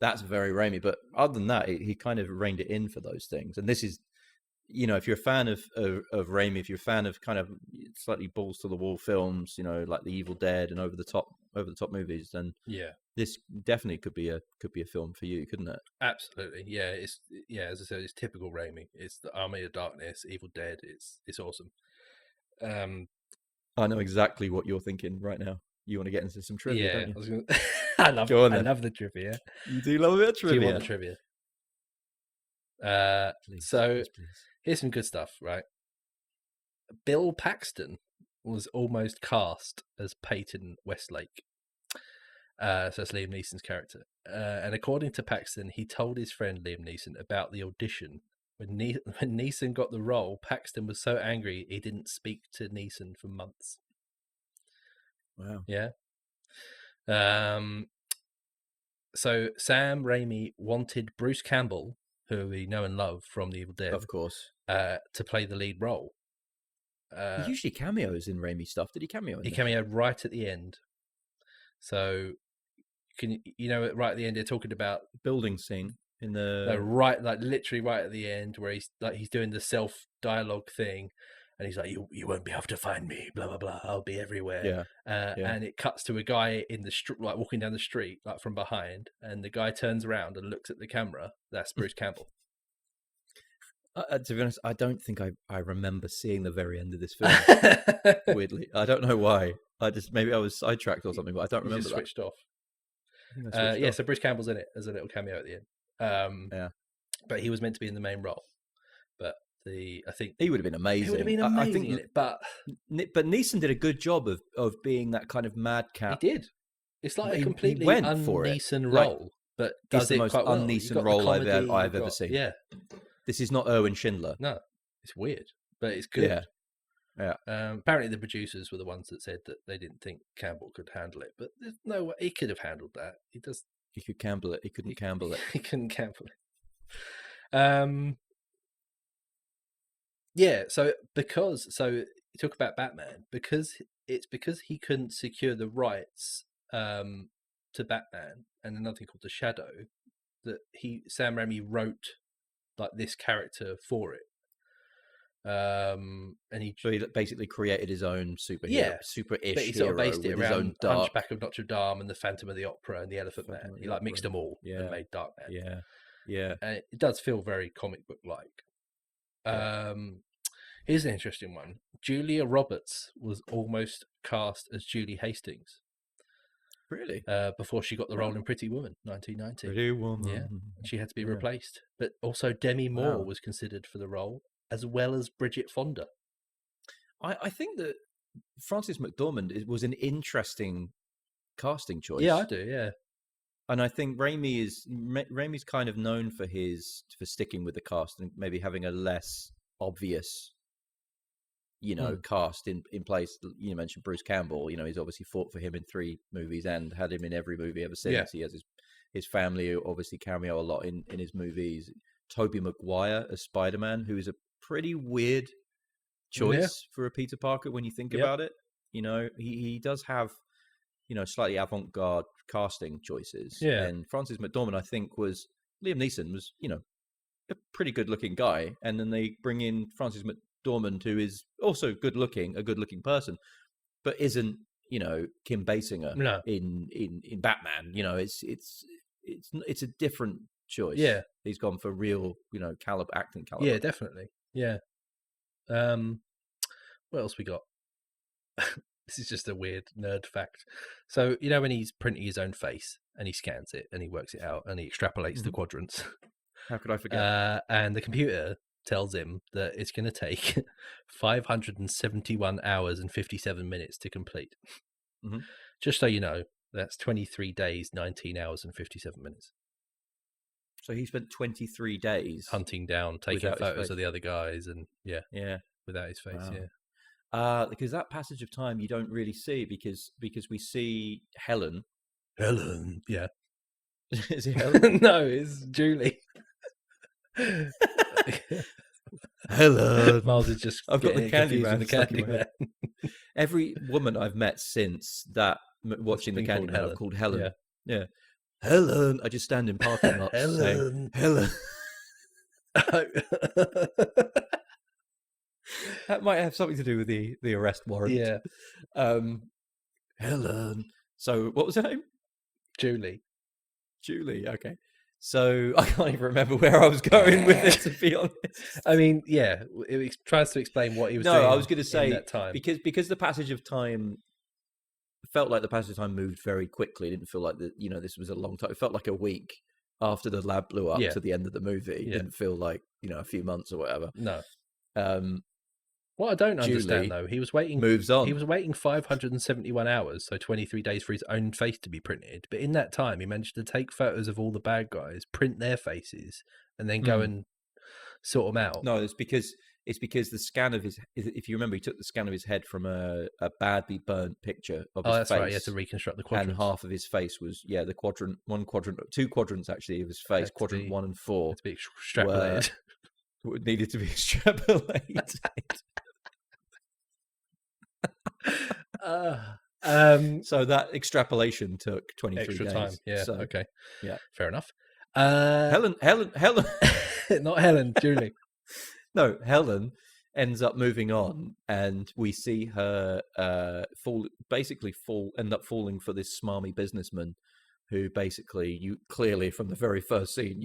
That's very Raimi, but other than that, he kind of reined it in for those things. And this is, if you're a fan of Raimi, if you're a fan of kind of slightly balls to the wall films, like The Evil Dead and over the top over the top movies, then Yeah, this definitely could be a film for you, couldn't it? absolutely. Yeah, as I said, it's typical Raimi. It's the Army of Darkness, Evil Dead. It's awesome. I know exactly what you're thinking right now. You want to get into some trivia, Yeah, don't you? I was gonna. I love. Go on I then. love the trivia. You do love a bit of Do you trivia. want the trivia? Please, So yes, please. here's some good stuff, right? Bill Paxton was almost cast as Peyton Westlake. So that's Liam Neeson's character. And according to Paxton, he told his friend Liam Neeson about the audition. When Neeson got the role, Paxton was so angry he didn't speak to Neeson for months. Wow. Yeah. So Sam Raimi wanted Bruce Campbell, who we know and love from The Evil Dead, Of course. to play the lead role. He usually cameos in Raimi stuff. Did he cameo in He this? cameoed right at the end. So right at the end, they're talking about Building scene in the literally right at the end, where he's doing the self dialogue thing, and he's like, "You won't be able to find me, blah blah blah. I'll be everywhere." Yeah. And it cuts to a guy in the street, like walking down the street, like from behind, and the guy turns around and looks at the camera. That's Bruce Campbell. To be honest, I don't think I remember seeing the very end of this film. Weirdly, I don't know why. Maybe I was sidetracked or something, but I don't remember. Just switched off. I think I switched off. So Bruce Campbell's in it as a little cameo at the end. Yeah, but he was meant to be in the main role. But I think he would have been amazing. He would have been amazing. I think, in it, but Neeson did a good job of being that kind of madcap. He did. It's like a completely un-Neeson role, but does it quite well. It's the most un-Neeson role I've ever seen. Yeah, this is not Erwin Schindler. No, it's weird, but it's good. Yeah. Apparently, the producers were the ones that said that they didn't think Campbell could handle it, but there's no way he could have handled that. He could Campbell it. He couldn't Campbell it. He couldn't Campbell it. Yeah. So you talk about Batman because he couldn't secure the rights to Batman and another thing called the Shadow that Sam Raimi wrote like this character for it. And he basically created his own superhero, super-ish but he sort of based it around dark... Hunchback of Notre Dame and the Phantom of the Opera and the Elephant Man. He mixed them all and made Darkman. Yeah. And it does feel very comic book like. Here's an interesting one. Julia Roberts was almost cast as Julie Hastings. Really? Before she got the role in Pretty Woman, 1990. Pretty Woman. Yeah. She had to be replaced. But also Demi Moore was considered for the role, as well as Bridget Fonda. I think that Frances McDormand was an interesting casting choice. Yeah, I do, yeah. And I think Raimi's kind of known for sticking with the cast and maybe having a less obvious, cast in place. You mentioned Bruce Campbell. He's obviously fought for him in 3 movies and had him in every movie ever since. Yeah. He has his family obviously cameo a lot in his movies. Tobey Maguire as Spider-Man, who is a pretty weird choice for a Peter Parker when you think about it. He does have slightly avant-garde casting choices. Yeah. And Frances McDormand, I think, Liam Neeson was a pretty good-looking guy, and then they bring in Frances McDormand, who is also a good-looking person, but isn't Kim Basinger in Batman. It's a different choice. Yeah, he's gone for real acting caliber. Yeah, definitely. Yeah. What else we got? This is just a weird nerd fact. So when he's printing his own face and he scans it and he works it out and he extrapolates the quadrants. How could I forget? And the computer tells him that it's going to take 571 hours and 57 minutes to complete. Mm-hmm. Just so you know, that's 23 days, 19 hours and 57 minutes. So he spent 23 days hunting down, taking photos of the other guys, and without his face. Wow. Because that passage of time you don't really see because we see Helen. Yeah. Is it Helen? No, it's Julie. Helen. Miles is just. I've got the Candyman. Every woman I've met since that watching the Candyman I've called Helen. Yeah. Helen. I just stand in parking lots saying, Helen. That might have something to do with the arrest warrant. Yeah. Helen. So what was her name? Julie. Okay. So I can't even remember where I was going with it, to be honest. I mean, yeah, it tries to explain what he was doing. No, I was going to say, in that time. because the passage of time felt like the passage of time moved very quickly. It didn't feel like this was a long time. It felt like a week after the lab blew up to the end of the movie. It didn't feel like, a few months or whatever. No. What I don't understand, though, he was waiting. Moves on. He was waiting 571 hours, so 23 days for his own face to be printed. But in that time, he managed to take photos of all the bad guys, print their faces, and then go and sort them out. No, it's because the scan of his. If you remember, he took the scan of his head from a badly burnt picture of his face. Oh, that's right. He had to reconstruct the quadrants. And half of his face was the quadrant. Two quadrants actually of his face. Quadrant 1 and 4 to be extrapolated. Needed to be extrapolated. So that extrapolation took 23 extra days. time. Yeah. So, okay. Yeah. Fair enough. Helen. Not Helen. Julie. No, Helen ends up moving on, and we see her end up falling for this smarmy businessman, who basically, you clearly from the very first scene,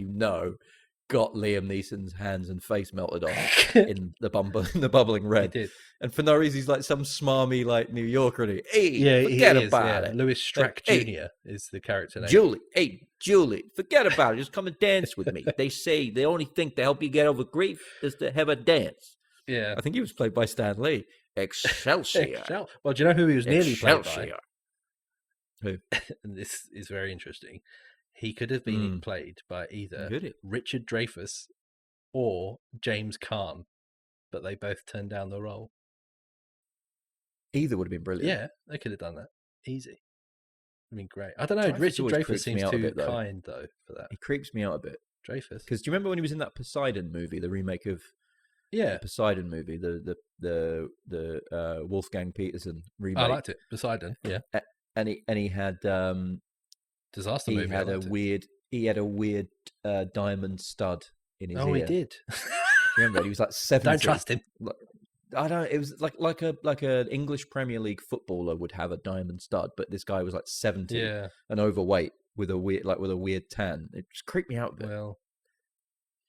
got Liam Neeson's hands and face melted off in the bubbling red. He did. And for no reason, he's like some smarmy like New Yorker. And forget about it. Louis Strack Jr. is the character name. Julie, forget about it. Just come and dance with me. They say the only thing to help you get over grief is to have a dance. Yeah. I think he was played by Stan Lee. Excelsior. Well, do you know who he was nearly played by? Who? And this is very interesting. He could have been played by either Richard Dreyfuss or James Caan, but they both turned down the role. Either would have been brilliant. Yeah, they could have done that. Easy. I mean, great. I don't know. Richard Dreyfuss seems too kind, though, for that. He creeps me out a bit. Dreyfuss. Because do you remember when he was in that Poseidon movie, the remake of the Poseidon movie, the Wolfgang Peterson remake? I liked it. Poseidon, yeah. And he had disaster movie. He had a weird diamond stud in his ear. Oh, he did. Remember, he was like 70. Don't trust him. I don't. It was like an English Premier League footballer would have a diamond stud, but this guy was like 70 and overweight with a weird tan. It just creeped me out a bit. Well,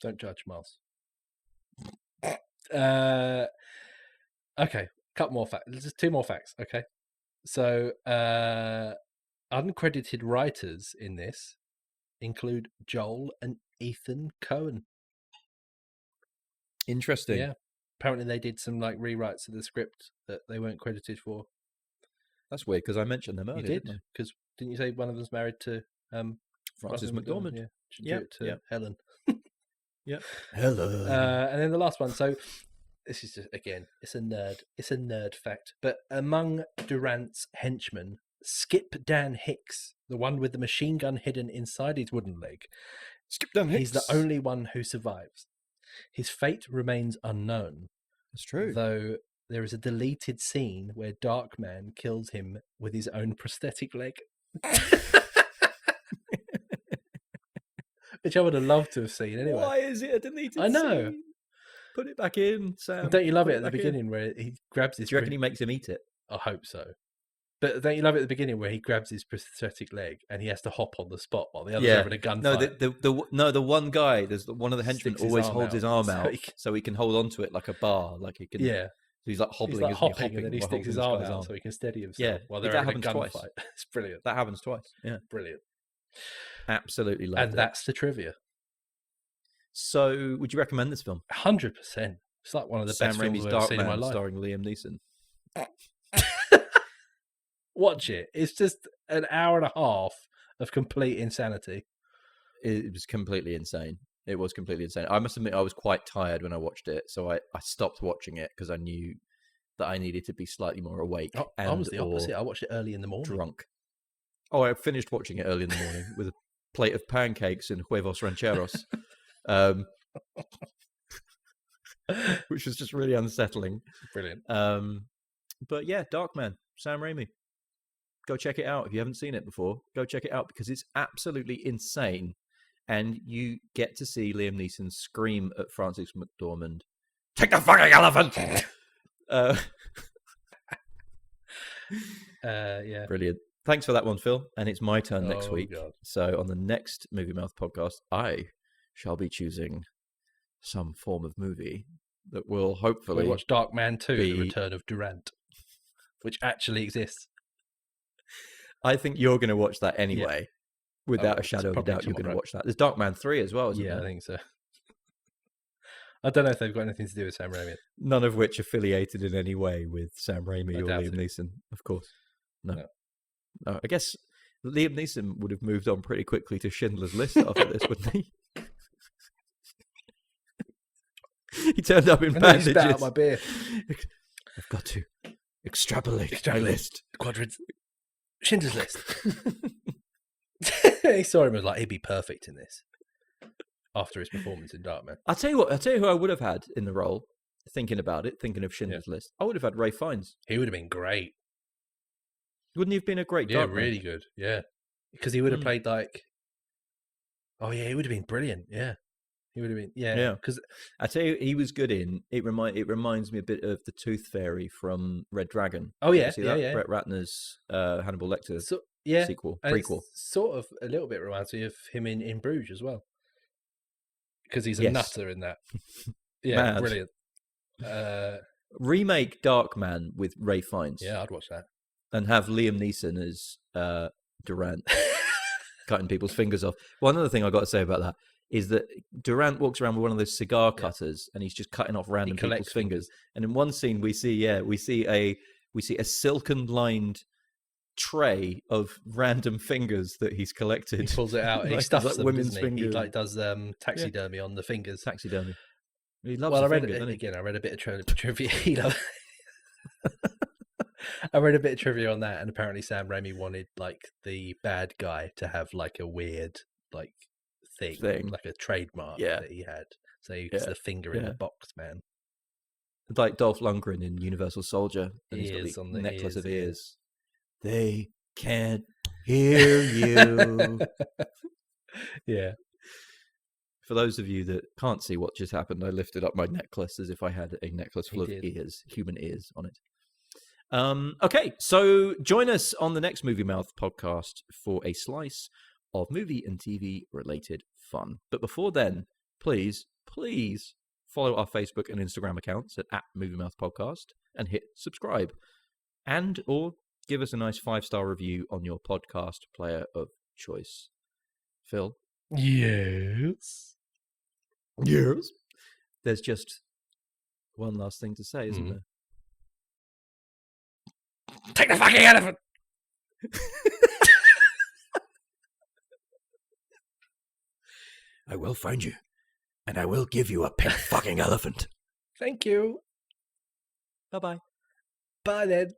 don't judge, Miles. Okay, couple more facts. Just 2 more facts. Okay, so uncredited writers in this include Joel and Ethan Coen. Interesting. Yeah. Apparently they did some like rewrites of the script that they weren't credited for. That's weird because I mentioned them earlier. You did? Because didn't you say one of them's married to Frances McDormand? Yeah. Helen. Yeah. Helen. And then the last one. So this is just, again, it's a nerd fact. But among Durant's henchmen, Skip Dan Hicks, the one with the machine gun hidden inside his wooden leg, Skip Dan Hicks. He's the only one who survives. His fate remains unknown. That's true. Though there is a deleted scene where Darkman kills him with his own prosthetic leg. Which I would have loved to have seen anyway. Why is it a deleted scene? I know. Put it back in, Sam. Don't you love it at the beginning where he grabs his... Do you reckon he makes him eat it? I hope so. But don't you love it at the beginning where he grabs his prosthetic leg and he has to hop on the spot while the other's having a gunfight? No, the one guy, there's one of the henchmen always holds his arm out so he can hold onto it like a bar, like he can. Yeah. So he's like hobbling, and then he sticks his arm out so he can steady himself while they're having a gunfight. It's brilliant. That happens twice. Yeah, brilliant. Absolutely love it. And that's the trivia. So, would you recommend this film? 100%. It's like one of the best films I've ever seen in my life. Starring Liam Neeson. Watch it. It's just an hour and a half of complete insanity. It was completely insane. It was completely insane. I must admit, I was quite tired when I watched it, so I stopped watching it because I knew that I needed to be slightly more awake. I was the opposite. I watched it early in the morning. Drunk. Oh, I finished watching it early in the morning with a plate of pancakes and huevos rancheros, which was just really unsettling. Brilliant. But yeah, Darkman, Sam Raimi. Go check it out. If you haven't seen it before, go check it out because it's absolutely insane. And you get to see Liam Neeson scream at Frances McDormand, "Take the fucking elephant!" Yeah. Brilliant. thanks for that one, Phil. And it's my turn next Oh, week. God. So on the next Movie Mouth podcast, I shall be choosing some form of movie that will hopefully We watch Darkman 2, be... The Return of Durant, which actually exists. I think you're going to watch that anyway. Without a It's shadow of a probably doubt, you're going to tomorrow. watch that. There's Darkman 3 as well, isn't Yeah, there? I think so. I don't know if they've got anything to do with Sam Raimi. None of which affiliated in any way with Sam Raimi I or doubt Liam it. Neeson, of course. No. No. I guess Liam Neeson would have moved on pretty quickly to Schindler's List after this, wouldn't he? He turned up in bandages. Spat out my beer. I've got to extrapolate my list. Quadrants. Schindler's List. He saw him as like, he'd be perfect in this. After his performance in Darkman. I'll tell you who I would have had in the role, thinking about it, thinking of Schindler's List. I would have had Ray Fiennes. He would have been great. Wouldn't he have been a great Yeah, Darkman? really good. Yeah. Because he would have played like... Oh, yeah, he would have been brilliant. Yeah. He would have been... Yeah. Because I tell you, he was good in... It reminds me a bit of the Tooth Fairy from Red Dragon. Oh, yeah. See that? Brett Ratner's Hannibal Lecter sequel, and prequel. Sort of a little bit reminds me of him in Bruges as well. Because he's a nutter in that. Yeah, Mad. brilliant. Remake Darkman with Ray Fiennes. Yeah, I'd watch that. And have Liam Neeson as Durant cutting people's fingers off. One other thing I got to say about that is that Durant walks around with one of those cigar cutters and he's just cutting off random people's fingers. And in one scene we see a silken lined tray of random fingers that he's collected. He pulls it out and he stuffs them, women's doesn't he? fingers. He does taxidermy on the fingers. Taxidermy. He loves I read fingers, again. I read a bit of trivia. I read a bit of trivia on that, and apparently Sam Raimi wanted like the bad guy to have like a weird like thing. Like a trademark that he had. So it's the finger in the box, man. Like Dolph Lundgren in Universal Soldier, and he's got the necklace of ears. They can't hear you. Yeah. For those of you that can't see what just happened, I lifted up my necklace as if I had a necklace full of ears, human ears on it. Okay, so join us on the next Movie Mouth podcast for a slice of movie and TV related fun. But before then, please follow our Facebook and Instagram accounts at Movie Mouth Podcast and hit subscribe. And or give us a nice 5-star review on your podcast player of choice. Phil? Yes. There's just one last thing to say, isn't there? Take the fucking elephant! I will find you, and I will give you a pink fucking elephant. Thank you. Bye-bye. Bye then.